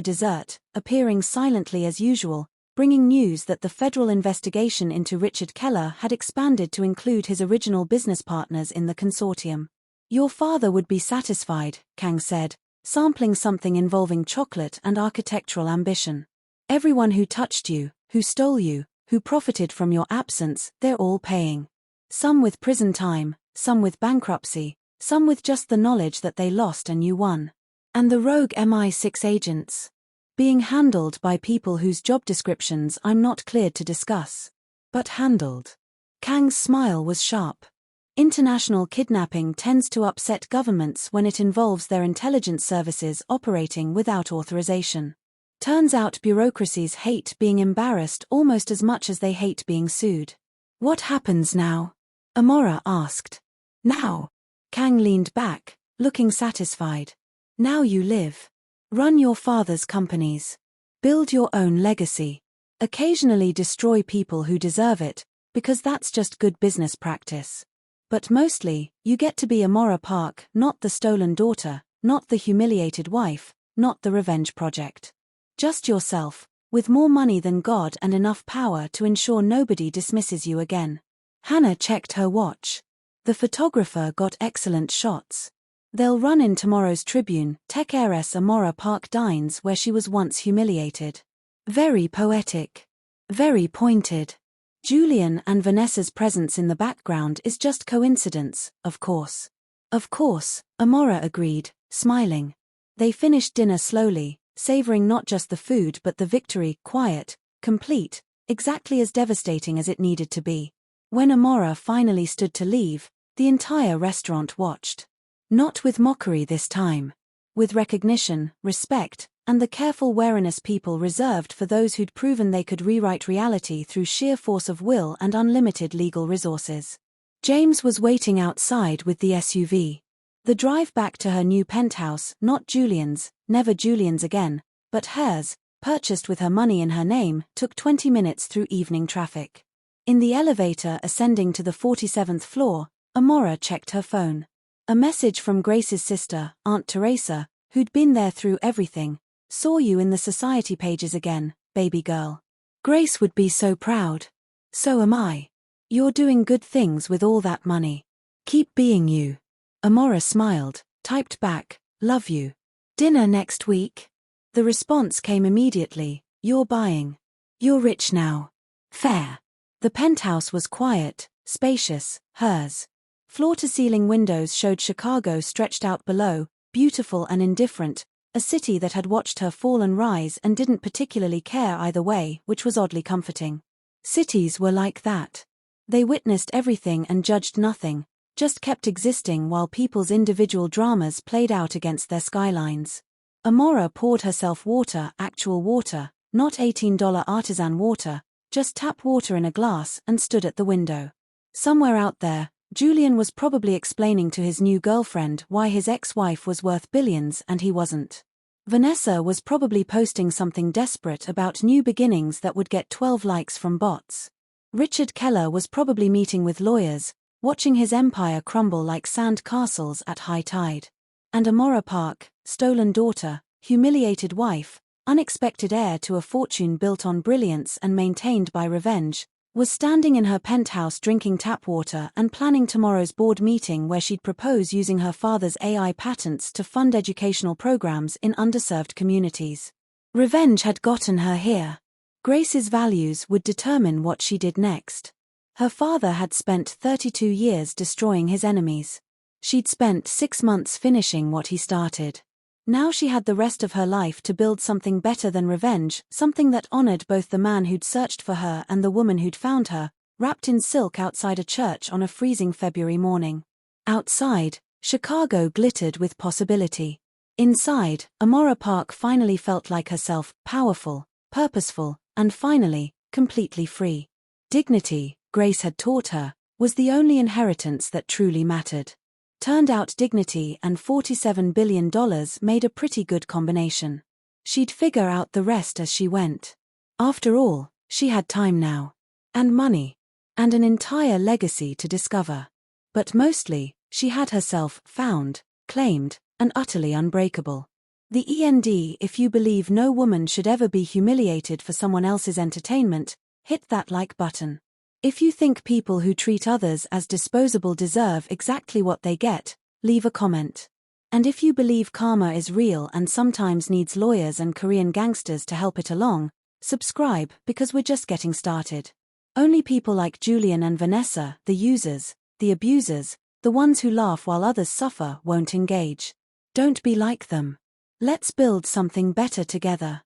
dessert, appearing silently as usual, bringing news that the federal investigation into Richard Keller had expanded to include his original business partners in the consortium. Your father would be satisfied, Kang said, sampling something involving chocolate and architectural ambition. Everyone who touched you, who stole you, who profited from your absence, they're all paying. Some with prison time, some with bankruptcy, some with just the knowledge that they lost and you won. And the rogue MI6 agents? Being handled by people whose job descriptions I'm not cleared to discuss. But handled. Kang's smile was sharp. International kidnapping tends to upset governments when it involves their intelligence services operating without authorization. Turns out bureaucracies hate being embarrassed almost as much as they hate being sued. What happens now? Amora asked. Now. Kang leaned back, looking satisfied. Now you live. Run your father's companies. Build your own legacy. Occasionally destroy people who deserve it, because that's just good business practice. But mostly, you get to be Amora Park, not the stolen daughter, not the humiliated wife, not the revenge project. Just yourself, with more money than God and enough power to ensure nobody dismisses you again. Hannah checked her watch. The photographer got excellent shots. They'll run in tomorrow's Tribune. Tech heiress Amora Park dines where she was once humiliated. Very poetic. Very pointed. Julian and Vanessa's presence in the background is just coincidence, of course. Of course, Amora agreed, smiling. They finished dinner slowly, savoring not just the food but the victory, quiet, complete, exactly as devastating as it needed to be. When Amora finally stood to leave, the entire restaurant watched. Not with mockery this time. With recognition, respect, and the careful wariness people reserved for those who'd proven they could rewrite reality through sheer force of will and unlimited legal resources. James was waiting outside with the SUV. The drive back to her new penthouse, not Julian's, never Julian's again, but hers, purchased with her money in her name, took 20 minutes through evening traffic. In the elevator ascending to the 47th floor, Amora checked her phone. A message from Grace's sister, Aunt Teresa, who'd been there through everything. Saw you in the society pages again, baby girl. Grace would be so proud. So am I. You're doing good things with all that money. Keep being you. Amora smiled, typed back, love you. Dinner next week? The response came immediately, you're buying. You're rich now. Fair. The penthouse was quiet, spacious, hers. Floor-to-ceiling windows showed Chicago stretched out below, beautiful and indifferent, a city that had watched her fall and rise and didn't particularly care either way, which was oddly comforting. Cities were like that. They witnessed everything and judged nothing, just kept existing while people's individual dramas played out against their skylines. Amora poured herself water, actual water, not $18 artisan water, just tap water in a glass, and stood at the window. Somewhere out there, Julian was probably explaining to his new girlfriend why his ex-wife was worth billions and he wasn't. Vanessa was probably posting something desperate about new beginnings that would get 12 likes from bots. Richard Keller was probably meeting with lawyers, watching his empire crumble like sand castles at high tide. And Amora Park, stolen daughter, humiliated wife, unexpected heir to a fortune built on brilliance and maintained by revenge, was standing in her penthouse drinking tap water and planning tomorrow's board meeting where she'd propose using her father's AI patents to fund educational programs in underserved communities. Revenge had gotten her here. Grace's values would determine what she did next. Her father had spent 32 years destroying his enemies. She'd spent 6 months finishing what he started. Now she had the rest of her life to build something better than revenge, something that honored both the man who'd searched for her and the woman who'd found her, wrapped in silk outside a church on a freezing February morning. Outside, Chicago glittered with possibility. Inside, Amora Park finally felt like herself, powerful, purposeful, and finally, completely free. Dignity, Grace had taught her, was the only inheritance that truly mattered. Turned out dignity and $47 billion made a pretty good combination. She'd figure out the rest as she went. After all, she had time now. And money. And an entire legacy to discover. But mostly, she had herself found, claimed, and utterly unbreakable. The END, if you believe no woman should ever be humiliated for someone else's entertainment, hit that like button. If you think people who treat others as disposable deserve exactly what they get, leave a comment. And if you believe karma is real and sometimes needs lawyers and Korean gangsters to help it along, subscribe because we're just getting started. Only people like Julian and Vanessa, the users, the abusers, the ones who laugh while others suffer, won't engage. Don't be like them. Let's build something better together.